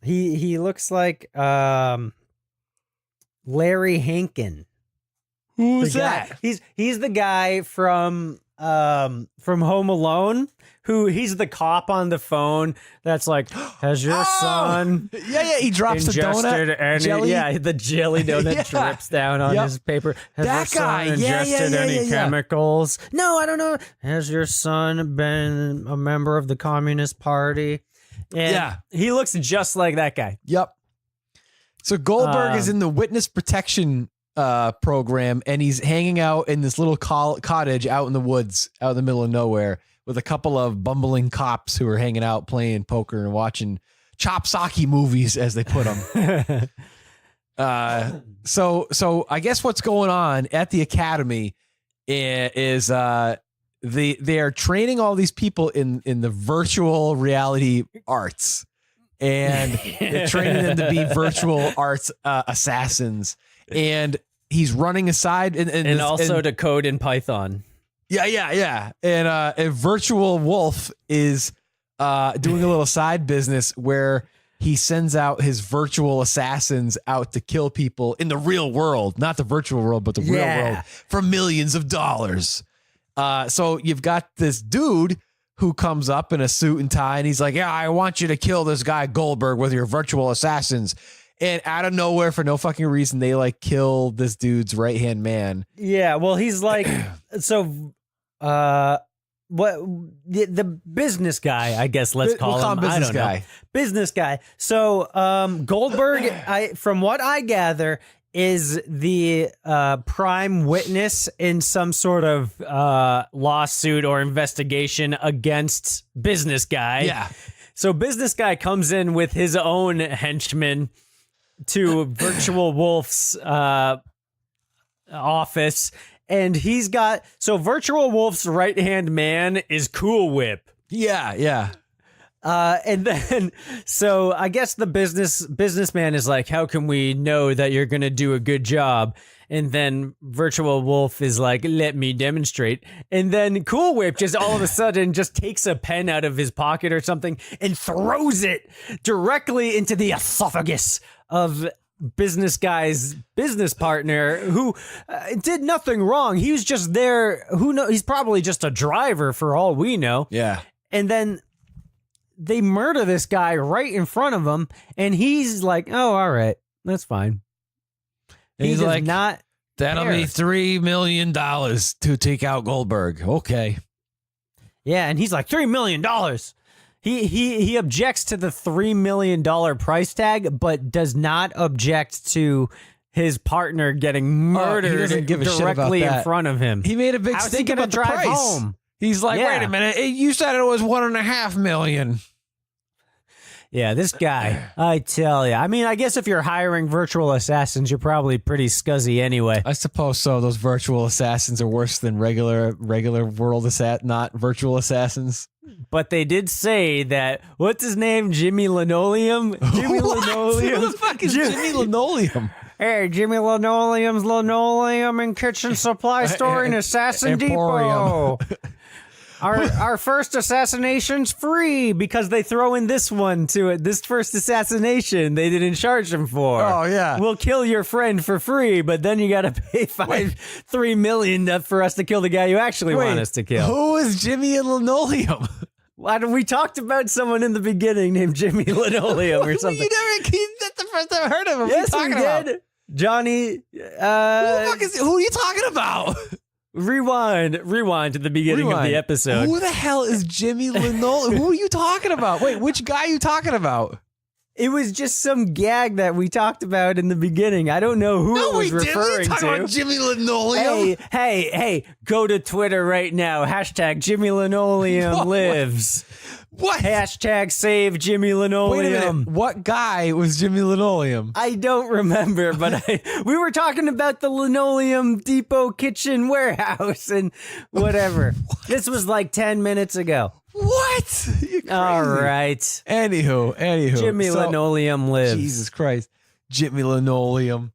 He looks like Larry Hankin. Who's that? He's the guy from Home Alone. He's the cop on the phone that's like, has your son he drops the donut jelly? The jelly donut drips down on his paper. Has That your son guy. ingested any chemicals? No, I don't know. Has your son been a member of the Communist Party? And he looks just like that guy. Yep. So Goldberg is in the witness protection program, and he's hanging out in this little cottage out in the woods, out in the middle of nowhere, with a couple of bumbling cops who are hanging out playing poker and watching chop socky movies, as they put them. So I guess what's going on at the academy is they are training all these people in the virtual reality arts, and they're training them to be virtual arts assassins. And he's running aside and also to code in Python. Yeah. And a virtual wolf is doing a little side business where he sends out his virtual assassins out to kill people in the real world, not the virtual world, but the real world, for millions of dollars. So you've got this dude who comes up in a suit and tie, and he's like, yeah, I want you to kill this guy Goldberg with your virtual assassins. And out of nowhere, for no fucking reason, they like kill this dude's right hand man. Yeah, well, he's like, so, what the business guy, I guess let's call him. Business I don't guy. know. Business guy. So, Goldberg, from what I gather, is the prime witness in some sort of lawsuit or investigation against business guy. Yeah. So business guy comes in with his own henchmen to Virtual Wolf's office, and he's got, so Virtual Wolf's right-hand man is Cool Whip. Yeah. And then, so I guess the businessman is like, how can we know that you're going to do a good job? And then Virtual Wolf is like, let me demonstrate. And then Cool Whip just all of a sudden just takes a pen out of his pocket or something and throws it directly into the esophagus of business guy's business partner, who did nothing wrong. He was just there. Who knows? He's probably just a driver for all we know. Yeah. And then they murder this guy right in front of him, and he's like, oh, all right, that's fine. And he's does like, not that'll care. be $3 million to take out Goldberg. Okay. Yeah, and he's like, $3 million. He objects to the $3 million price tag, but does not object to his partner getting murdered doesn't give a shit about directly in that. front of him. He made a big How's he stink gonna about the drive price. home? He's like, Yeah. wait a minute, you said it was $1.5 million. Yeah, this guy, I tell you. I mean, I guess if you're hiring virtual assassins, you're probably pretty scuzzy anyway. I suppose so. Those virtual assassins are worse than regular world not virtual assassins. But they did say that, what's his name? Jimmy Linoleum? Jimmy Linoleum. Who the fuck is Jimmy Linoleum? Hey, Jimmy Linoleum's Linoleum and Kitchen Supply Store in Assassin Emporium. Depot. Our first assassination's free because they throw in this one to it. This first assassination they didn't charge him for. Oh, yeah. We'll kill your friend for free, but then you got to pay $3 million for us to kill the guy you actually want us to kill. Who is Jimmy Linoleum? We talked about someone in the beginning named Jimmy Linoleum or something. That's the first time I heard of him. Yes, what are you we talking did. about? Johnny, Who are you talking about? rewind to the beginning of the episode. Who the hell is Jimmy Linoleum? Who are you talking about? Wait, which guy are you talking about? It was just some gag that we talked about in the beginning. I don't know who it was referring talking to. about Jimmy Linoleum. Hey, go to Twitter right now. Hashtag Jimmy Linoleum lives. What? Hashtag save Jimmy Linoleum. Wait a minute. What guy was Jimmy Linoleum? I don't remember, but we were talking about the Linoleum Depot kitchen warehouse and whatever. This was like 10 minutes ago. What? You're crazy. All right. Anywho. Jimmy Linoleum lives. Jesus Christ. Jimmy Linoleum.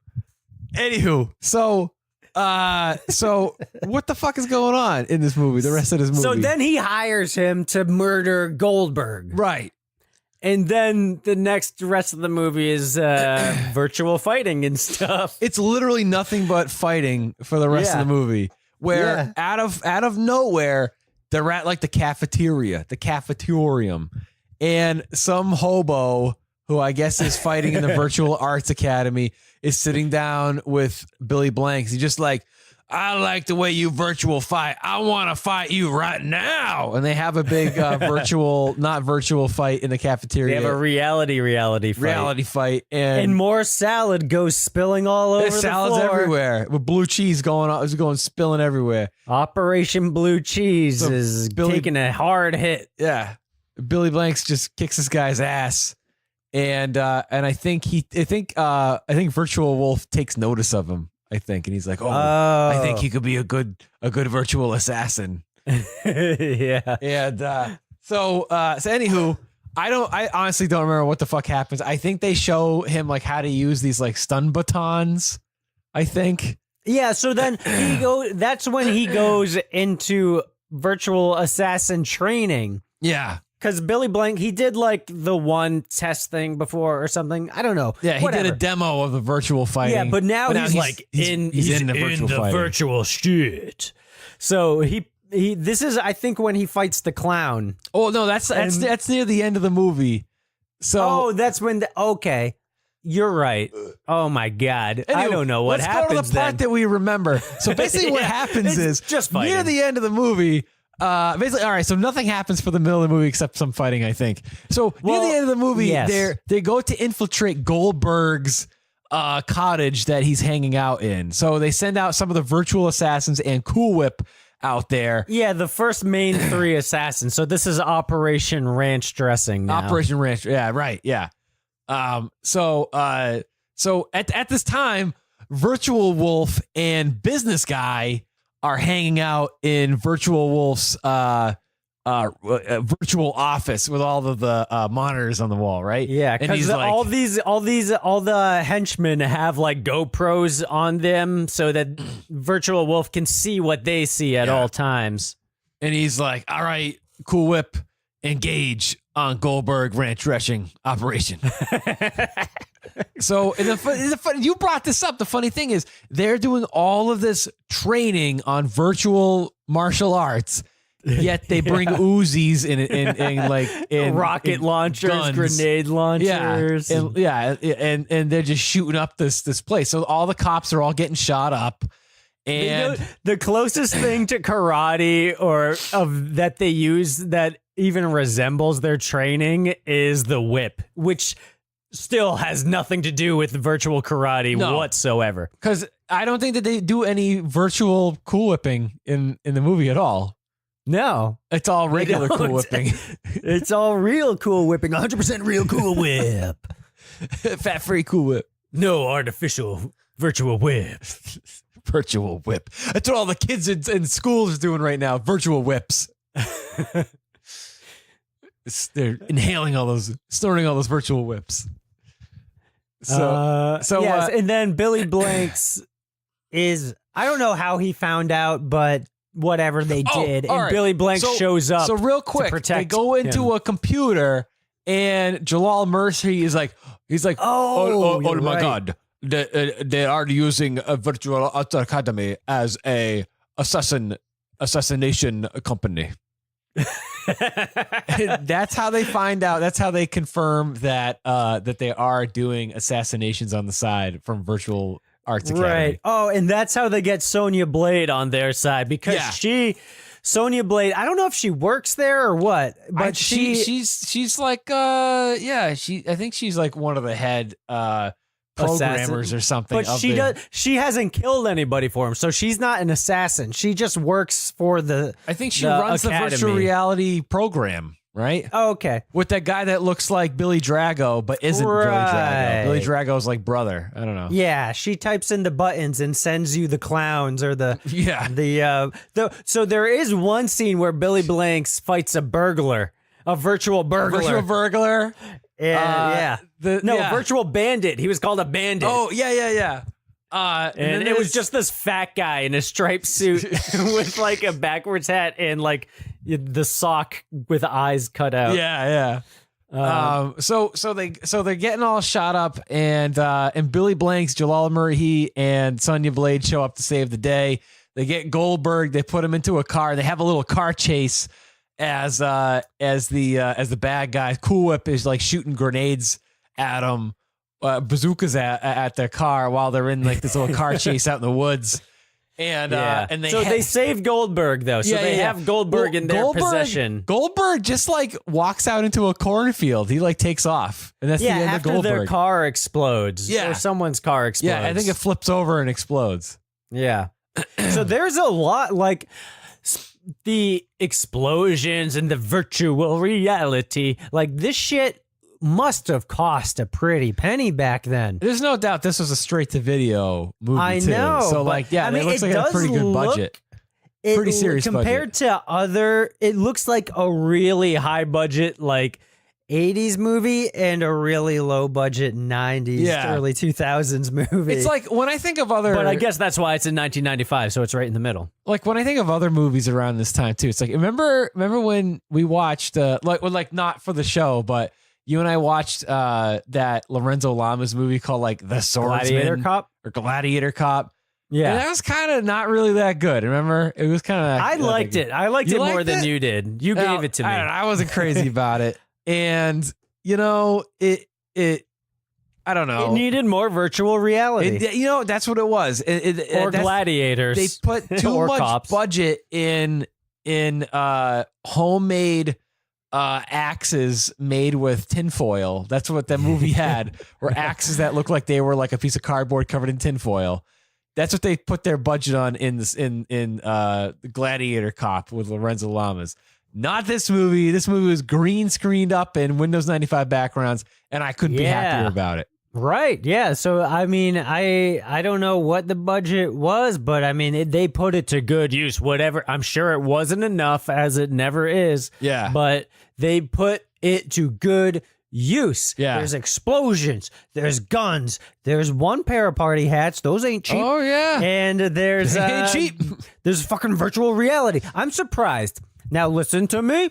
Anywho, so what the fuck is going on in this movie, the rest of this movie? So then he hires him to murder Goldberg. Right. And then the rest of the movie is virtual fighting and stuff. It's literally nothing but fighting for the rest of the movie. Where out of nowhere, they're at like the cafeterium, and some hobo who I guess is fighting in the Virtual Arts Academy is sitting down with Billy Blanks. He's just like, I like the way you virtual fight. I want to fight you right now. And they have a big not virtual fight in the cafeteria. They have a reality fight. And more salad goes spilling all over the floor. Salad's everywhere with blue cheese going spilling everywhere. Operation Blue Cheese is taking a hard hit. Yeah. Billy Blanks just kicks this guy's ass. And I think Virtual Wolf takes notice of him. I think, and he's like, I think he could be a good virtual assassin. Yeah. And so anywho, I honestly don't remember what the fuck happens. I think they show him like how to use these like stun batons. I think. Yeah. So then that's when he goes into virtual assassin training. Yeah. Because Billy Blank, he did like the one test thing before or something. I don't know. Yeah, he did a demo of the virtual fighting. Yeah, but now he's like he's in the virtual shit. So this is, I think, when he fights the clown. Oh no, that's near the end of the movie. So that's when. Okay. You're right. Oh my God. I Anyway, don't know what happens. Let's go to the part that we remember. So basically what happens is just near fighting. the end of the movie, basically, all right, so nothing happens for the middle of the movie except some fighting, I think. So near the end of the movie, yes. they go to infiltrate Goldberg's cottage that he's hanging out in. So they send out some of the virtual assassins and Cool Whip out there. Yeah, the first main 3 assassins. So this is Operation Ranch Dressing now. Operation Ranch. Yeah, right. Yeah. So at this time, Virtual Wolf and Business Guy are hanging out in Virtual Wolf's virtual office with all of the monitors on the wall, right? Yeah, and he's because like, all the henchmen have like GoPros on them so that Virtual Wolf can see what they see at all times. and he's like, all right, Cool Whip, engage on Goldberg Ranch Dressing operation. So you brought this up. The funny thing is they're doing all of this training on virtual martial arts, yet they bring Uzis in rocket launchers, guns. grenade launchers. And they're just shooting up this place. So all the cops are all getting shot up. And The closest thing to karate or of that they use that even resembles their training is the whip, which still has nothing to do with virtual karate whatsoever. Because I don't think that they do any virtual Cool Whipping in the movie at all. No. It's all regular Cool Whipping. It's all real Cool Whipping, 100% real Cool Whip. Fat-free Cool Whip. No artificial virtual whip. Virtual whip. That's what all the kids in schools are doing right now. Virtual whips. They're inhaling snorting all those virtual whips. Yes, and then Billy Blanks is, I don't know how he found out, but whatever they did. And right. Billy Blanks shows up. So real quick, they go into a computer and Jalal Mercy is like, oh my God. They are using a virtual art academy as a assassination company. That's how they find out. That's how they confirm that they are doing assassinations on the side from Virtual Arts Academy. Right. Oh, and that's how they get Sonya Blade on their side because Sonya Blade, I don't know if she works there or what, but she's like I think she's like one of the head programmers or something. But she hasn't killed anybody for him, so she's not an assassin. She just works for the I think she runs academy. the virtual reality program, right? Oh, okay. With that guy that looks like Billy Drago, but isn't Billy Drago. Billy Drago's like brother. I don't know. Yeah, she types in the buttons and sends you the clowns or so there is one scene where Billy Blanks fights a burglar, a virtual burglar. Virtual burglar? Virtual bandit. He was called a bandit. Oh, yeah. And it was just this fat guy in a striped suit with like a backwards hat and like the sock with eyes cut out. Yeah. So they're getting all shot up, and Billy Blanks, Jalal Murray, and Sonya Blade show up to save the day. They get Goldberg. They put him into a car. They have a little car chase as the bad guy Cool Whip is like shooting grenades at them, bazookas at their car while they're in like this little car chase out in the woods. And they save Goldberg though. So they have Goldberg in their possession. Goldberg just like walks out into a cornfield. He like takes off, and that's the end of Goldberg. After their car explodes, or someone's car explodes. Yeah, I think it flips over and explodes. Yeah. So there's a lot like the explosions and the virtual reality. Like this shit must have cost a pretty penny back then. There's no doubt this was a straight to video movie. I know. So like, it looks like a pretty good budget. Pretty serious compared budget. to other. It looks like a really high budget like 80s movie and a really low budget 90s early 2000s movie. It's like when I think of other, but I guess that's why it's in 1995, so it's right in the middle. Like when I think of other movies around this time too, it's like remember when we watched like not for the show, but you and I watched that Lorenzo Lamas movie called like The Swordsman Gladiator Cop or Gladiator Cop. Yeah, and that was kind of not really that good. Remember, it was kind of. I liked it. I liked it more than you did. You gave it to me. I wasn't crazy about it. And you know, I don't know. It needed more virtual reality. That's what it was. Or gladiators. They put too Or much cops. budget in homemade axes made with tinfoil. That's what that movie had, were axes that looked like they were like a piece of cardboard covered in tinfoil. That's what they put their budget on in the Gladiator Cop with Lorenzo Lamas. Not this movie. This movie was green screened up in Windows 95 backgrounds, and I couldn't be happier about it. Right. Yeah. So, I mean, I don't know what the budget was, but I mean, they put it to good use, whatever. I'm sure it wasn't enough, as it never is. Yeah. But they put it to good use. Yeah. There's explosions. There's guns. There's one pair of party hats. Those ain't cheap. Oh, yeah. And there's They ain't cheap. There's fucking virtual reality. I'm surprised. Now listen to me.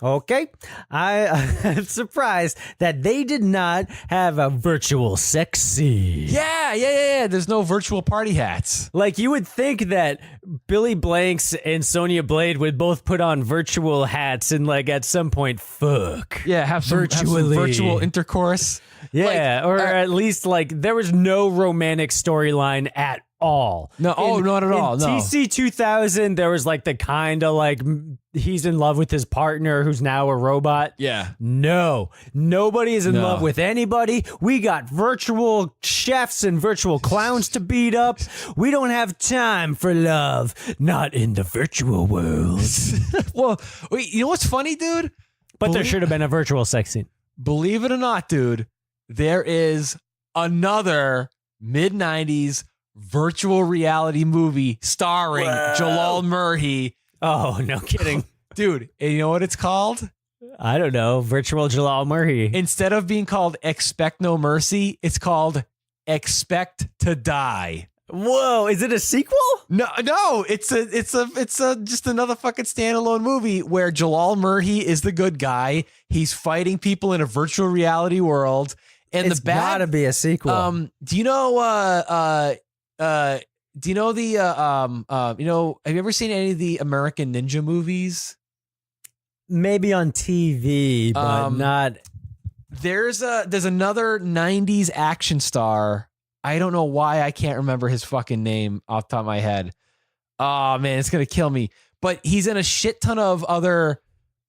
Okay, I'm surprised that they did not have a virtual sex scene. Yeah. There's no virtual party hats. Like, you would think that Billy Blanks and Sonya Blade would both put on virtual hats and, like, at some point, fuck. Yeah, have some virtual intercourse. Yeah, or at least, like, there was no romantic storyline at all. No, not at all. No. TC 2000, there was like the kind of like he's in love with his partner who's now a robot. Yeah. No, nobody is in love with anybody. We got virtual chefs and virtual clowns to beat up. We don't have time for love. Not in the virtual world. Well, wait, you know what's funny, dude? But there should have been a virtual sex scene. Believe it or not, dude, there is another mid-90s virtual reality movie starring Jalal Murray. Oh, no kidding. Dude, and you know what it's called? I don't know. Virtual Jalal Murray. Instead of being called Expect No Mercy, it's called Expect to Die. Whoa, is it a sequel? No, it's just another fucking standalone movie where Jalal Murray is the good guy. He's fighting people in a virtual reality world, and It's gotta be a sequel. Do you know have you ever seen any of the American Ninja movies? Maybe on TV, but not. There's another 90s action star. I don't know why I can't remember his fucking name off the top of my head. Oh man, it's gonna kill me. But he's in a shit ton of other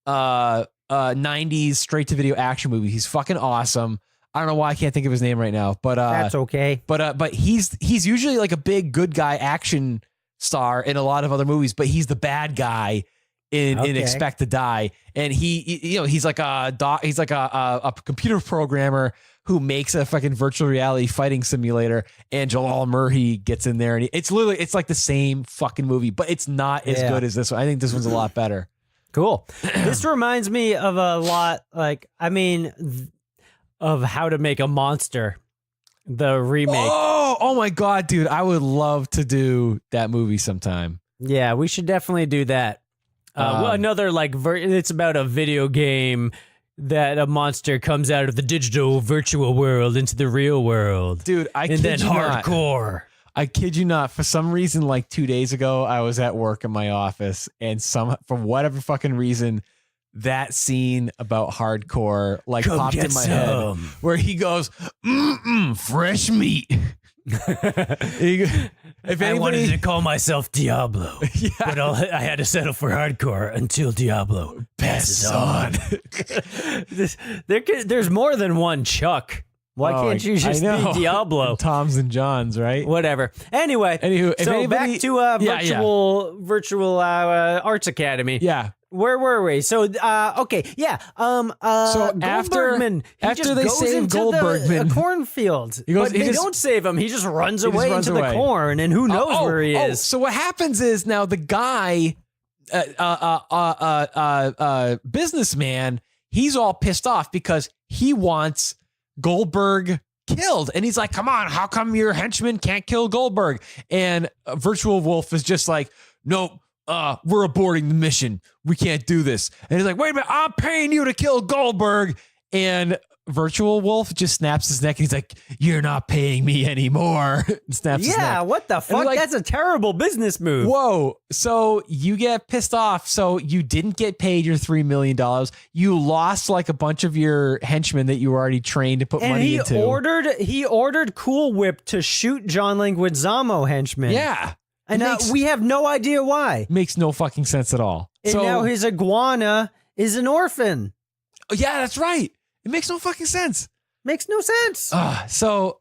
90s straight to video action movies. He's fucking awesome. I don't know why I can't think of his name right now, but that's okay. But he's usually like a big good guy action star in a lot of other movies, but he's the bad guy in Expect to Die, and he's like a computer programmer who makes a fucking virtual reality fighting simulator, and Jalal Murray gets in there, and it's like the same fucking movie, but it's not as good as this one. I think this one's a lot better. Cool. This reminds me of a lot, of How to Make a Monster, the remake. Oh my God, dude. I would love to do that movie sometime. Yeah, we should definitely do that. Another it's about a video game that a monster comes out of the digital virtual world into the real world. Dude, hardcore. I kid you not. For some reason, like 2 days ago, I was at work in my office, and for whatever fucking reason, that scene about hardcore popped in my head, where he goes, fresh meat. I wanted to call myself Diablo, but I had to settle for hardcore until Diablo passes on. There's more than one Chuck. Why can't you just be Diablo? Toms and Johns, right? Whatever. Anywho, so back to virtual Arts Academy. Yeah. Where were we? So, okay, yeah. So after they save Goldbergman, a cornfield, they don't save him. He just runs away into the corn, and who knows where he is. So what happens is now the guy, businessman, he's all pissed off because he wants Goldberg killed, and he's like, "Come on, how come your henchman can't kill Goldberg?" And Virtual Wolf is just like, "Nope. We're aborting the mission. We can't do this." And he's like, "Wait a minute, I'm paying you to kill Goldberg." And Virtual Wolf just snaps his neck and he's like, "You're not paying me anymore." And snaps his neck. Yeah, what the fuck? like, That's a terrible business move. Whoa. So you get pissed off. So you didn't get paid your $3 million. You lost like a bunch of your henchmen that you were already trained to put And money into. he ordered Cool Whip to shoot John Leguizamo henchmen. Yeah. And now we have no idea why. Makes no fucking sense at all. And now his iguana is an orphan. Yeah, that's right. It makes no fucking sense. Makes no sense. So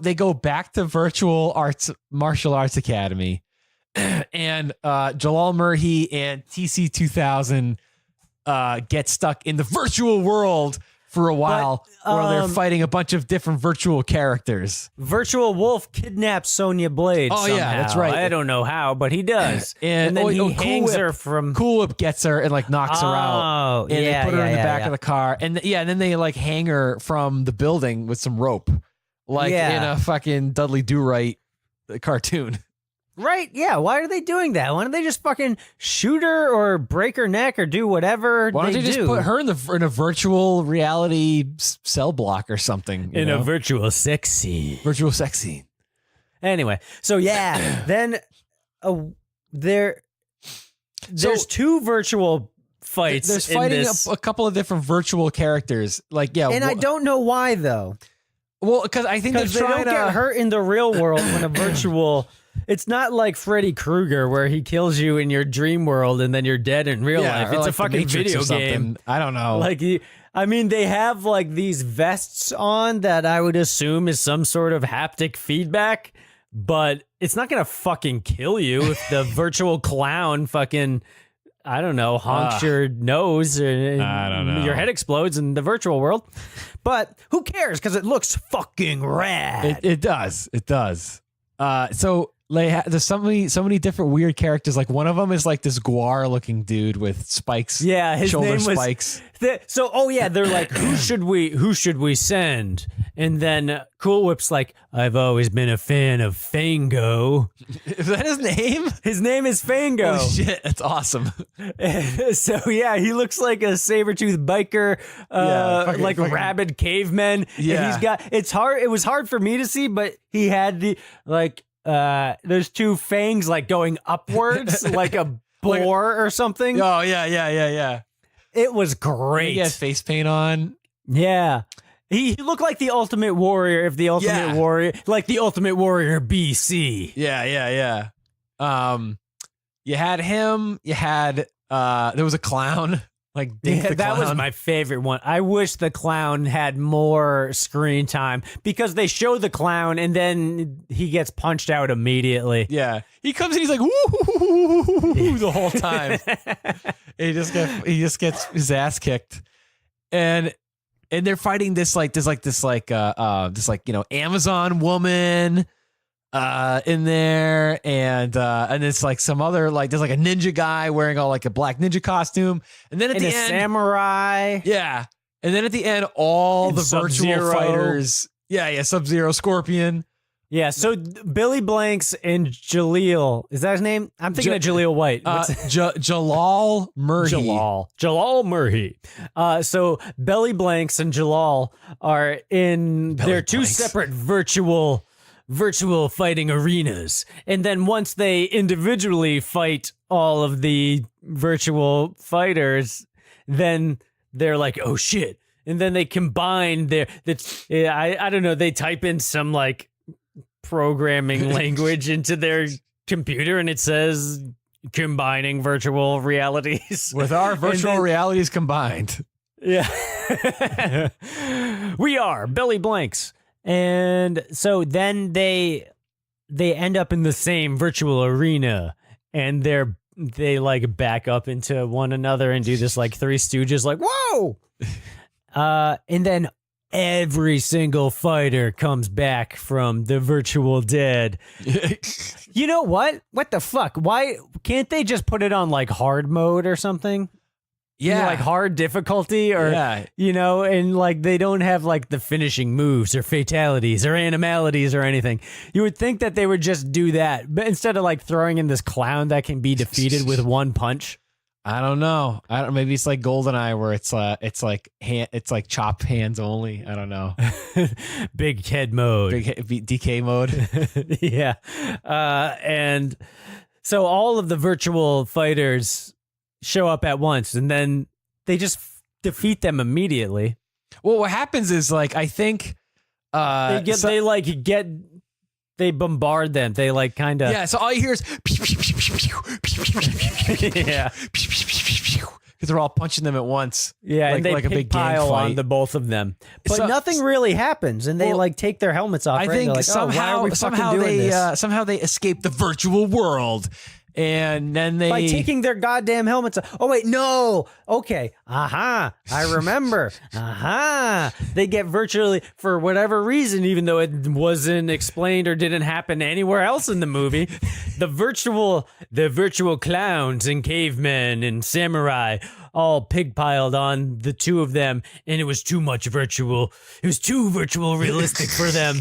they go back to Martial Arts Academy, and Jalal Murhi and TC-2000 get stuck in the virtual world for a while, where they're fighting a bunch of different virtual characters. Virtual Wolf kidnaps Sonya Blade. Oh, somehow. yeah, that's right. I don't know how, but he does. and then he hangs her from. Cool Whip gets her and like knocks her out. And yeah, they put her in the yeah, back yeah. of the car, and and then they like hang her from the building with some rope, like in a fucking Dudley Do-Right cartoon. Right, yeah. Why are they doing that? Why don't they just fucking shoot her or break her neck or do whatever Why don't they just put her in a virtual reality cell block or something? in a virtual sex scene? Virtual sex scene. Anyway, so yeah, then there's two virtual fights. There's in fighting this, a couple of different virtual characters. Like, yeah. and I don't know why though. Well, because I think they're Because they trying don't get hurt in the real world when a virtual. It's not like Freddy Krueger where he kills you in your dream world and then you're dead in real life. It's like a fucking Matrix video or something. game. I don't know. Like, they have like these vests on that I would assume is some sort of haptic feedback, but it's not gonna fucking kill you if the virtual clown fucking, I don't know, honks your nose and I don't know. your head explodes in the virtual world. But who cares? Because it looks fucking rad. It does. It does. So there's so many different weird characters. Like one of them is like this Guar looking dude with spikes. Yeah, his shoulder name was spikes. They're like, who should we send? And then Cool Whip's like, I've always been a fan of Fango. Is that his name? His name is Fango. Oh shit, that's awesome. So yeah, he looks like a saber-toothed biker, fucking rabid caveman. Yeah. And he's got, it was hard for me to see, but he had the there's two fangs like going upwards like a boar or something. Oh yeah. It was great. He has face paint on. Yeah. He looked like the Ultimate Warrior, if the Ultimate Warrior, like the Ultimate Warrior BC. Yeah. You had him. You had there was a clown. Like Dink the that Clown. was my favorite one. I wish the clown had more screen time because they show the clown and then he gets punched out immediately. Yeah, he comes in, he's like woo the whole time. he just gets his ass kicked, and they're fighting this Amazon woman in there, and it's like some other there's like a ninja guy wearing all like a black ninja costume, and then at the end, samurai. Yeah, and then at the end, all And the virtual Sub-Zero. fighters. Yeah, Sub-Zero, Scorpion. Yeah, so Billy Blanks and Jaleel, is that his name? I'm thinking of Jaleel White. Jalal Murhi. Jalal Murhi. So Belly Blanks and Jalal are in their two separate virtual fighting arenas. And then once they individually fight all of the virtual fighters, then they're like, oh shit. And then they combine I don't know, they type in some like programming language into their computer and it says combining virtual realities. With our virtual realities combined. Yeah. We are Belly Blanks. And so then they end up in the same virtual arena and they like back up into one another and do this like Three Stooges like, whoa! And then every single fighter comes back from the virtual dead. You know what? What the fuck? Why can't they just put it on like hard mode or something? Yeah. You know, like hard difficulty or, and like they don't have like the finishing moves or fatalities or animalities or anything. You would think that they would just do that. But instead of like throwing in this clown that can be defeated with one punch. I don't know. Maybe it's like GoldenEye where it's like chopped hands only. I don't know. Big head mode. Big DK mode. Yeah. And so all of the virtual fighters show up at once, and then they just defeat them immediately. Well, what happens is like I think they bombard them. They like kind of So all you hear is yeah, because they're all punching them at once. Yeah, like, and they like a big gang pile on fight. the both of them, but nothing really happens, and they like take their helmets off. I right? think like, somehow they escape the virtual world. And then they by taking their goddamn helmets off. Oh wait, no. Okay. I remember. They get virtually, for whatever reason, even though it wasn't explained or didn't happen anywhere else in the movie, the virtual clowns and cavemen and samurai all pigpiled on the two of them, and it was too much virtual. It was too virtual realistic for them.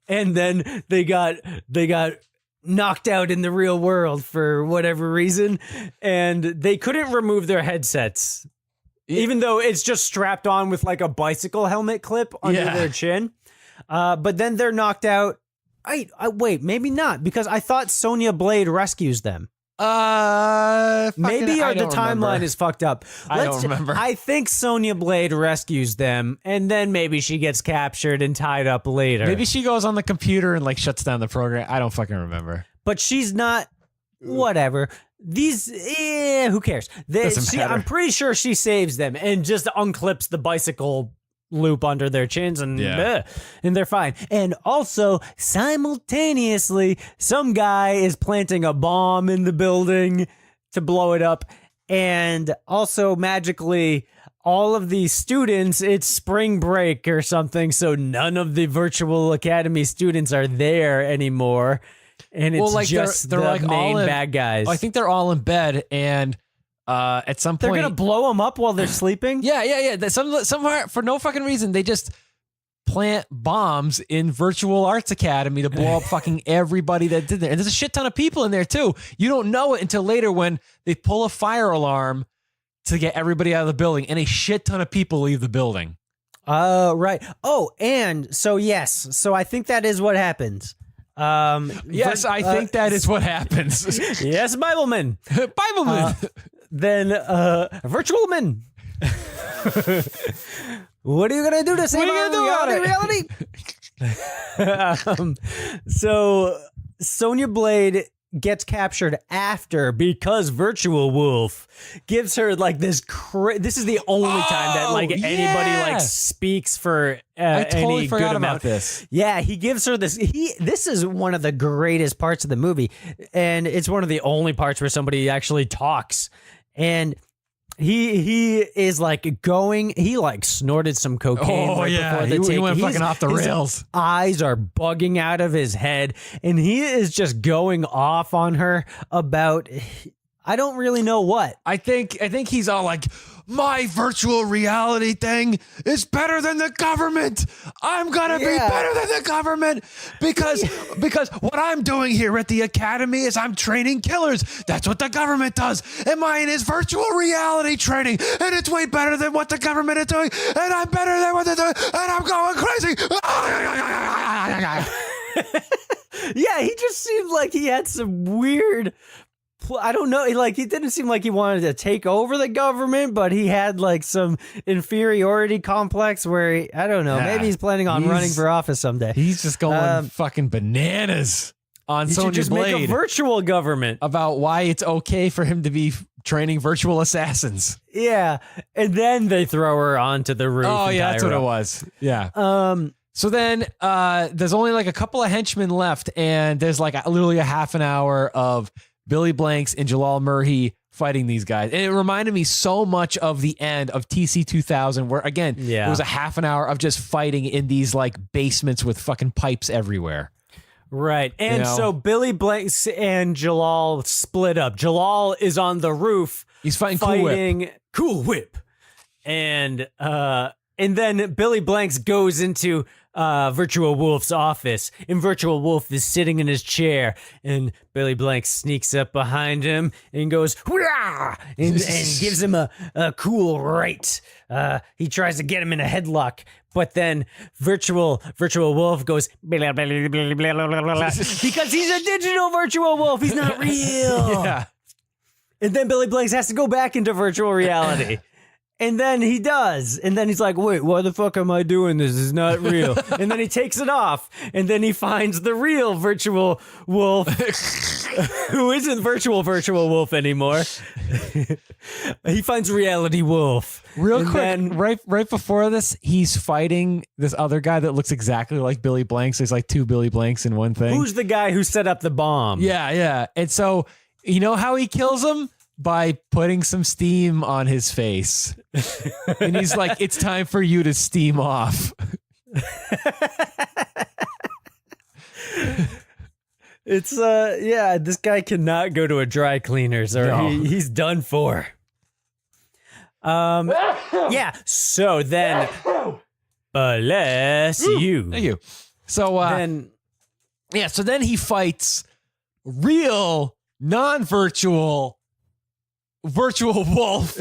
And then they got knocked out in the real world for whatever reason, and they couldn't remove their headsets, even though it's just strapped on with like a bicycle helmet clip under their chin. But then they're knocked out. Wait, maybe not, because I thought Sonya Blade rescues them. Maybe the timeline is fucked up. I don't remember. I think Sonya Blade rescues them, and then maybe she gets captured and tied up later. Maybe she goes on the computer and like shuts down the program. I don't fucking remember. But she's not. Whatever. These, who cares? Doesn't matter. I'm pretty sure she saves them and just unclips the bicycle loop under their chins, and they're fine. And also, simultaneously, some guy is planting a bomb in the building to blow it up. And also, magically, all of these students, it's spring break or something, so none of the virtual academy students are there anymore. And it's just they're the like main bad guys. I think they're all in bed, and at some point they're gonna blow them up while they're sleeping. Yeah. Somewhere for no fucking reason, they just plant bombs in Virtual Arts Academy to blow up fucking everybody that did there. And there's a shit ton of people in there too. You don't know it until later when they pull a fire alarm to get everybody out of the building, and a shit ton of people leave the building. Right. Oh, and so yes, so I think that is what happens. Yes, I think that is what happens. Yes, Bibleman. Bibleman. Then virtual man. What are you gonna do to save our reality? So Sonya Blade gets captured after, because Virtual Wolf gives her like this. This is the only time that like anybody like speaks for I totally any forgot good about amount. this. Yeah, he gives her this. This is one of the greatest parts of the movie, and it's one of the only parts where somebody actually talks. And he is like going. He like snorted some cocaine. Oh yeah, before he went fucking off the rails. His eyes are bugging out of his head, and he is just going off on her about. I don't really know what. I think he's all like, my virtual reality thing is better than the government. I'm gonna be better than the government because what I'm doing here at the academy is I'm training killers. That's what the government does. And mine is virtual reality training, and it's way better than what the government is doing. And I'm better than what they're doing, and I'm going crazy. Yeah, he just seemed like he had some weird. I don't know. Like, he didn't seem like he wanted to take over the government, but he had like some inferiority complex where I don't know. Maybe he's planning on running for office someday. He's just going fucking bananas on Sonya just Blade. Make a virtual government about why it's okay for him to be training virtual assassins. Yeah, and then they throw her onto the roof. Oh yeah, that's what it was. Yeah. So then there's only like a couple of henchmen left, and there's like literally a half an hour of Billy Blanks and Jalal Murray fighting these guys. And it reminded me so much of the end of TC 2000, where again, it was a half an hour of just fighting in these like basements with fucking pipes everywhere. Right. And so Billy Blanks and Jalal split up. Jalal is on the roof. He's fighting Cool Whip. And then Billy Blanks goes into Virtual Wolf's office, and Virtual Wolf is sitting in his chair, and Billy Blank sneaks up behind him and goes, "Hurrah!" and gives him a cool right. He tries to get him in a headlock, but then Virtual Wolf goes, blah, blah, blah, blah, blah, blah, blah, because he's a digital Virtual Wolf. He's not real. Yeah. And then Billy Blanks has to go back into virtual reality. And then he does. And then he's like, wait, why the fuck am I doing this? It's not real. And then he takes it off. And then he finds the real Virtual Wolf, who isn't Virtual Wolf anymore. He finds Reality Wolf. Real quick, right before this, he's fighting this other guy that looks exactly like Billy Blanks. There's like two Billy Blanks in one thing. Who's the guy who set up the bomb? Yeah. And so, you know how he kills him? By putting some steam on his face. And he's like, it's time for you to steam off. It's this guy cannot go to a dry cleaners or he's done for. Yeah, so then bless you. Thank you. So then he fights real non-virtual Virtual Wolf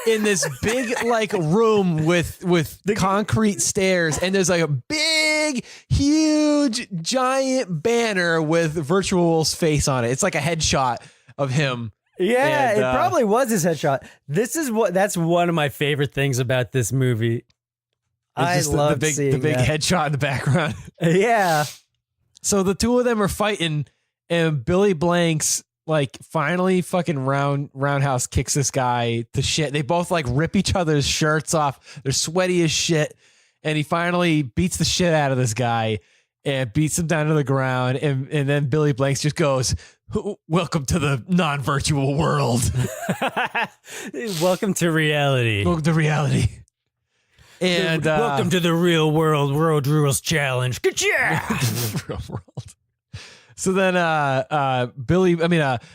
in this big like room with the concrete stairs, and there's like a big, huge, giant banner with Virtual Wolf's face on it. It's like a headshot of him. Yeah, and, it probably was his headshot. That's one of my favorite things about this movie. I love the big headshot in the background. Yeah. So the two of them are fighting, and Billy Blanks like finally fucking roundhouse kicks this guy to shit. They both like rip each other's shirts off. They're sweaty as shit. And he finally beats the shit out of this guy and beats him down to the ground. And then Billy Blanks just goes, welcome to the non-virtual world. Welcome to reality. Welcome to reality. And welcome to the real world rules challenge. Good job. Real world. So then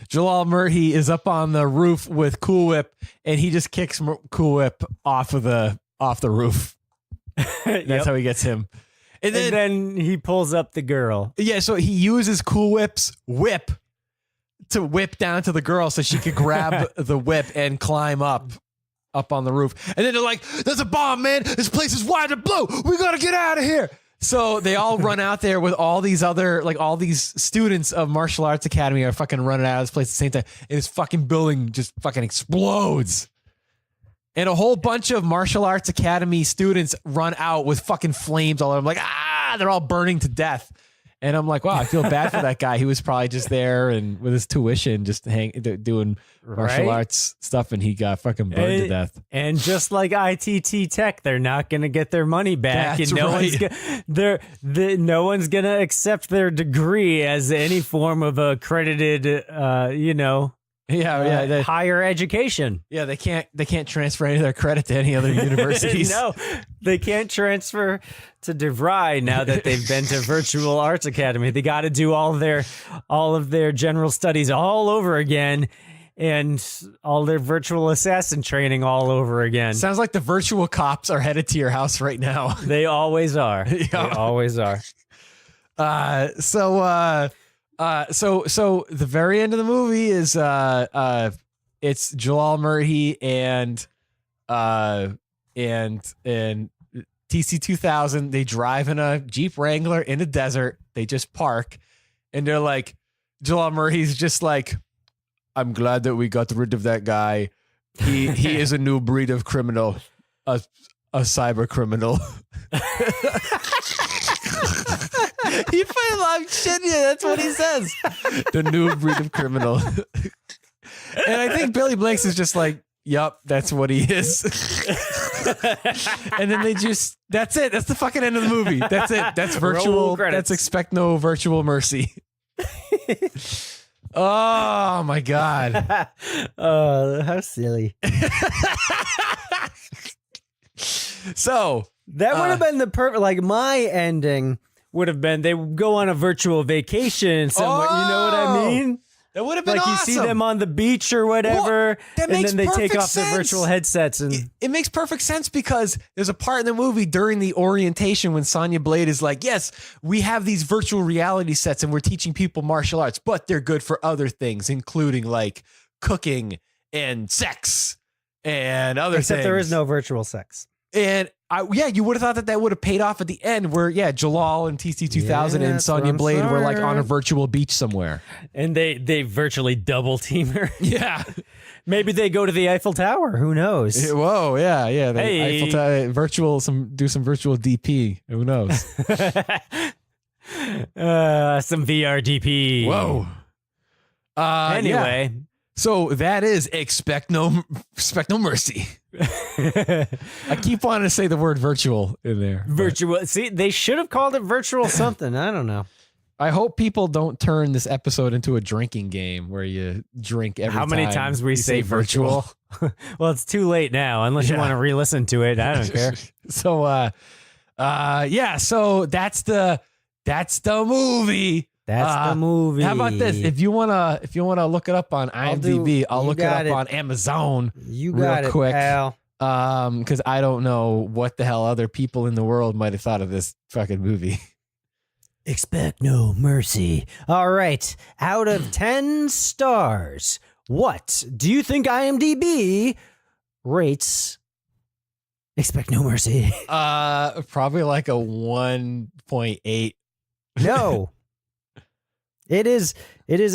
Jalal Murray is up on the roof with Cool Whip, and he just kicks Cool Whip off the roof. That's how he gets him. And then he pulls up the girl. Yeah, so he uses Cool Whip's whip to whip down to the girl so she could grab the whip and climb up on the roof. And then they're like, there's a bomb, man. This place is wide and blue. We got to get out of here. So they all run out there with all these other, like all these students of Martial Arts Academy are fucking running out of this place at the same time. And this fucking building just fucking explodes. And a whole bunch of Martial Arts Academy students run out with fucking flames all over them. Like, they're all burning to death. And I'm like, wow, I feel bad for that guy. He was probably just there and with his tuition, just doing martial arts stuff, and he got fucking burned to death. And just like ITT Tech, they're not going to get their money back, That's and no right. no one's going to accept their degree as any form of accredited, higher education. Yeah, they can't transfer any of their credit to any other universities. No, they can't transfer to DeVry now that they've been to Virtual Arts Academy. They got to do all of their general studies all over again, and all their virtual assassin training all over again. Sounds like the virtual cops are headed to your house right now. They always are. Yeah. They always are. So the very end of the movie is it's Jalal Murray and TC-2000. They drive in a Jeep Wrangler in the desert. They just park, and they're like, Jalal Murray's just like, I'm glad that we got rid of that guy. He is a new breed of criminal, a cyber criminal. He put love shit. Yeah, that's what he says. The new breed of criminal. And I think Billy Blanks is just like, yup, that's what he is. And then that's it. That's the fucking end of the movie. That's it. That's virtual. That's expect no virtual mercy. Oh my God. Oh, how silly. So that would have been the perfect, like my ending would have been they would go on a virtual vacation somewhere. You know what I mean? That would have been like awesome. you see them on the beach or whatever, that and makes then they take perfect off their sense. virtual headsets and It makes perfect sense because there's a part in the movie during the orientation when Sonya Blade is like, yes, we have these virtual reality sets and we're teaching people martial arts, but they're good for other things, including like cooking and sex and other except things. there is no virtual sex. And you would have thought that would have paid off at the end where, Jalal and TC2000 Yeah, and that's what Sonya I'm Blade were like saying. on a virtual beach somewhere. And they virtually double team her. Yeah. Maybe they go to the Eiffel Tower. Who knows? Whoa. Yeah. Yeah. Hey. Eiffel Tower, do some virtual DP. Who knows? Some VR DP. Whoa. Anyway. Yeah. So that is expect no mercy. I keep wanting to say the word virtual in there. Virtual. See, they should have called it virtual something. I don't know. I hope people don't turn this episode into a drinking game where you drink every How many time times we you say virtual? Well, it's too late now. Unless you Yeah. want to re-listen to it, I don't care. So, so that's the movie. That's the movie. How about this? If you wanna look it up on IMDb, I'll you look it got up on Amazon. You real got it, quick. pal. Because I don't know what the hell other people in the world might have thought of this fucking movie. Expect no mercy. All right. Out of 10 stars, what do you think IMDb rates Expect No Mercy? Probably like a 1.8. No. It is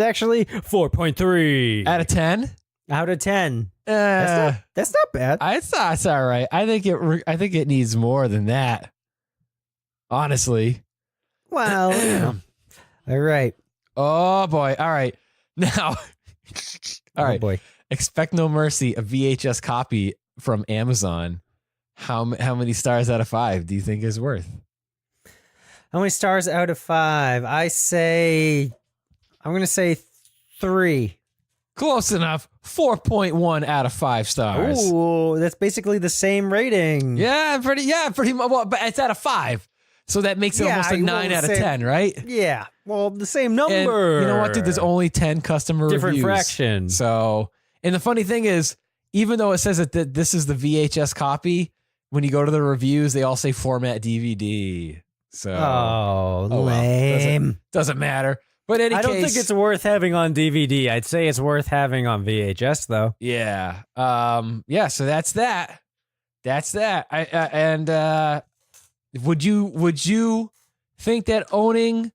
actually 4.3 out of 10. Out of 10. That's not bad. It's all right. I think it needs more than that. Honestly. Well, all right. Oh boy. All right. Now. All right. Boy. Expect No Mercy, a VHS copy from Amazon. How many stars out of 5 do you think is worth? How many stars out of 5? I'm going to say 3. Close enough. 4.1 out of 5 stars. Ooh, that's basically the same rating. Yeah, pretty much. Well, but it's out of 5. So that makes it almost a 9 out of 10, right? Yeah. Well, the same number. And you know what, dude? There's only 10 customer different reviews. fraction. So, and the funny thing is, even though it says that this is the VHS copy, when you go to the reviews, they all say format DVD. So, lame. Doesn't matter. But in any I don't case, think it's worth having on DVD. I'd say it's worth having on VHS, though. Yeah. So that's that. That's that. Would you think that owning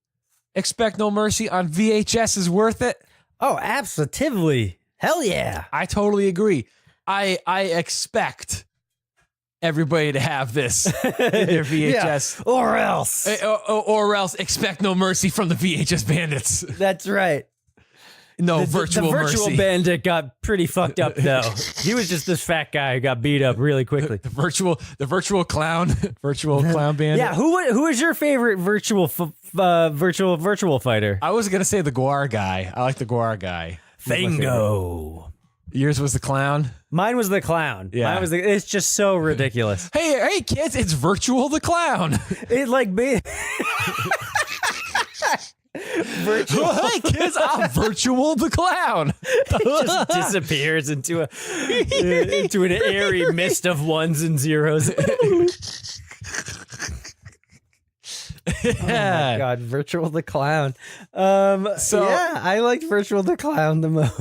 Expect No Mercy on VHS is worth it? Oh, absolutely. Hell yeah. I totally agree. I expect everybody to have this in their VHS. Yeah. Or else. Or else Expect No Mercy from the VHS Bandits. That's right. No, The virtual virtual mercy. bandit got pretty fucked up, though. He was just this fat guy who got beat up really quickly. The virtual clown, virtual clown bandit. Yeah, who is your favorite virtual fighter? I was gonna say the Guar guy. I like the Guar guy. Fango. Yours was the clown. Mine was the clown. Yeah. It's just so ridiculous. Hey kids, it's Virtual the Clown. It like me. Virtual. Hey kids, I'm Virtual the Clown. It just disappears into an airy mist of ones and zeros. Oh my god, Virtual the Clown. Yeah, I liked Virtual the Clown the most.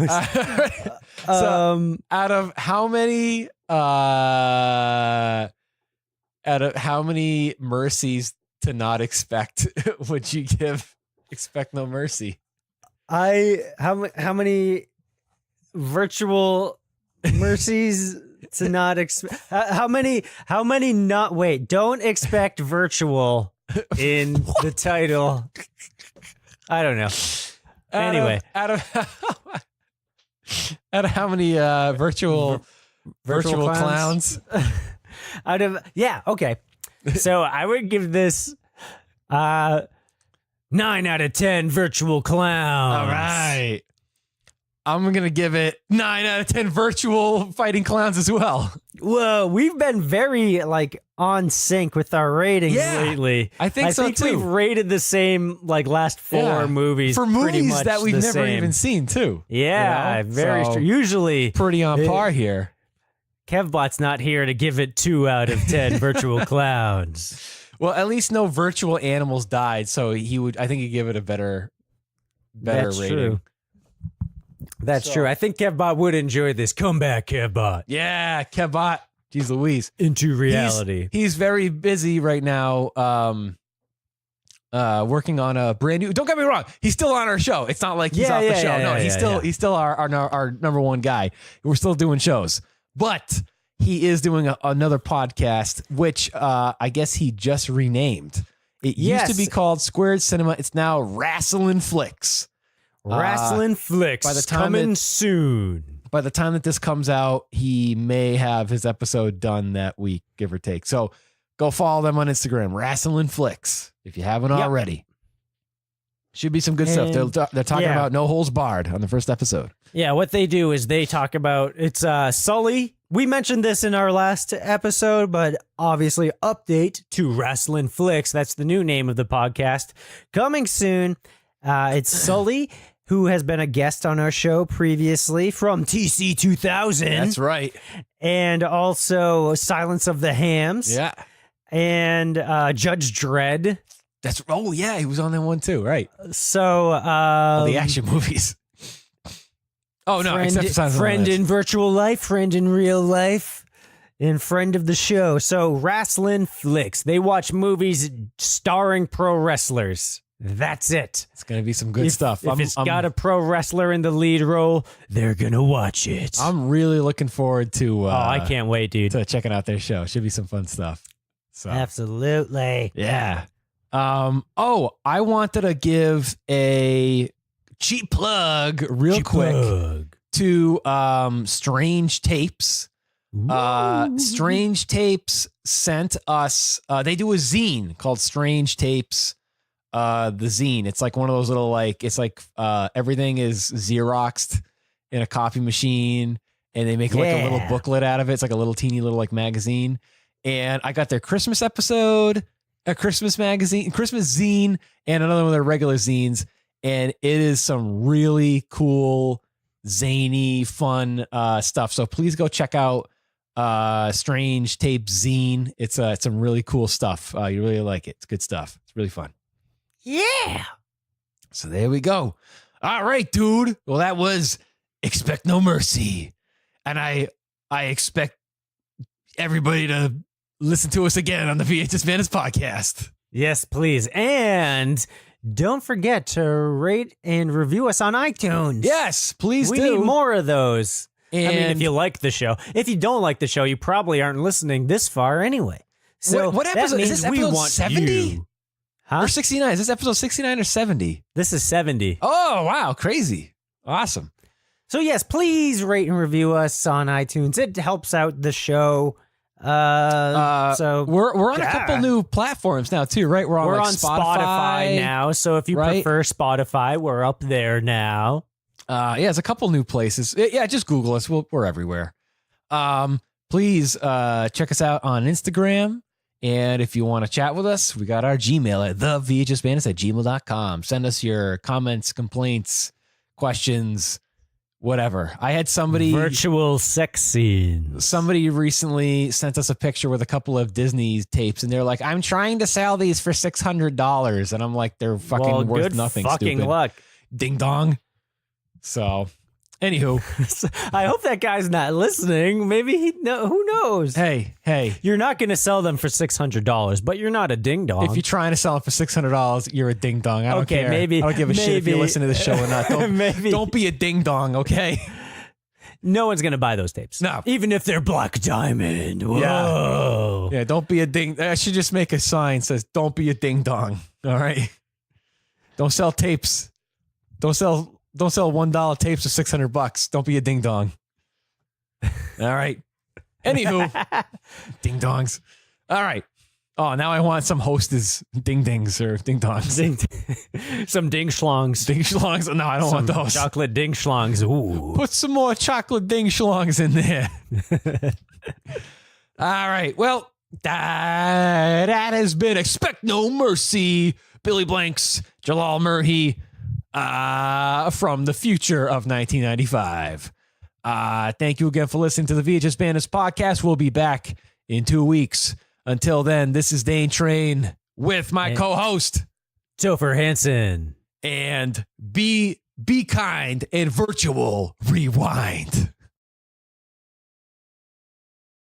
So out of how many mercies to not expect would you give Expect No Mercy? How many virtual mercies to not expect? How many not wait? Don't expect virtual in the title. I don't know. Anyway, out of how many virtual clowns? Okay. So I would give this 9 out of 10 virtual clowns. All right. I'm going to give it 9 out of 10 virtual fighting clowns as well. Whoa, we've been very like on sync with our ratings lately. I think so, too. We've rated the same like last 4 movies for pretty movies much that we've the never same. even seen too. Yeah, You know? very So, true. Usually pretty on par here. KevBot's not here to give it 2 out of 10 virtual clowns. Well, at least no virtual animals died, so he would. I think he'd give it a better That's rating. true. That's true. I think KevBot would enjoy this. Come back, KevBot. Yeah, KevBot. Jeez Louise. Into reality. He's very busy right now. Working on a brand new. Don't get me wrong. He's still on our show. It's not like he's off the show. He's still our number one guy. We're still doing shows, but he is doing another podcast, which I guess he just renamed. It used to be called Squared Cinema. It's now Wrassle Flicks. Wrassle Flicks. By the time coming soon. By the time that this comes out, he may have his episode done that week, give or take. So go follow them on Instagram, Wrassle Flicks, if you haven't already. Should be some good stuff. They're talking about No Holes Barred on the first episode. Yeah, what they do is they talk about it's Sully. We mentioned this in our last episode, but obviously update to Wrassle Flicks. That's the new name of the podcast. Coming soon. It's Sully, who has been a guest on our show previously from TC 2000. That's right. And also Silence of the Hams. Yeah. And Judge Dredd. He was on that one too, right? So the action movies. Oh no, except for Silence of the friend Hams. in virtual life, friend in real life, and friend of the show. So Wrassle Flicks. They watch movies starring pro wrestlers. That's it. It's gonna be some good stuff. If it's got a pro wrestler in the lead role, they're gonna watch it. I'm really looking forward to. I can't wait, dude. To checking out their show. Should be some fun stuff. So Absolutely. yeah. I wanted to give a cheap plug real quick to Strange Tapes. Strange Tapes sent us. They do a zine called Strange Tapes. The zine. It's like one of those little everything is Xeroxed in a copy machine, and they make like a little booklet out of it. It's like a little teeny little like magazine. And I got their Christmas episode, a Christmas magazine, Christmas zine, and another one of their regular zines. And it is some really cool, zany, fun stuff. So please go check out Strange Tape Zine. It's some really cool stuff. You really like it. It's good stuff. It's really fun. Yeah. So there we go. All right, dude. Well, that was Expect No Mercy. And I expect everybody to listen to us again on the VHS Bandits podcast. Yes, please. And don't forget to rate and review us on iTunes. Yes, please we do. need more of those. And I mean, if you like the show. If you don't like the show, you probably aren't listening this far anyway. So what that episode? Is means this we episode want 70? you. Huh? Or 69? Is this episode 69 or 70? This is 70. Oh, wow. Crazy. Awesome. So yes, please rate and review us on iTunes. It helps out the show. So we're on a couple new platforms now too, right? We're on Spotify now. So if you prefer Spotify, we're up there now. It's a couple new places. Yeah, just Google us. We're everywhere. Please check us out on Instagram. And if you want to chat with us, we got our Gmail at thevhsbandits@gmail.com. Send us your comments, complaints, questions, whatever. I had somebody virtual sex scenes. Somebody recently sent us a picture with a couple of Disney tapes, and they're like, "I'm trying to sell these for $600," and I'm like, "They're fucking worth good nothing." Fucking stupid. luck. Ding dong. So, anywho, I hope that guy's not listening. Maybe he know. Who knows? Hey, you're not going to sell them for $600, but you're not a ding dong. If you're trying to sell it for $600, you're a ding dong. I don't care. Maybe I don't give a shit if you listen to the show or not. Don't be a ding dong, okay? No one's going to buy those tapes. No. Even if they're black diamond. Whoa. Yeah, don't be a ding. I should just make a sign that says, "Don't be a ding dong." All right? Don't sell tapes. Don't sell $1 tapes for $600. Don't be a ding dong. All right. Anywho, ding dongs. All right. Oh, now I want some Hostess ding dings or ding dongs. Some ding schlongs. Ding schlongs. No, I don't want those. Chocolate ding schlongs. Ooh. Put some more chocolate ding schlongs in there. All right. Well, that has been Expect No Mercy. Billy Blanks, Jalal Murray from the future of 1995. Thank you again for listening to the VHS Bandits podcast. We'll be back in 2 weeks. Until then, this is Dane Train with my co-host, Topher Hansen. And be kind and virtual rewind.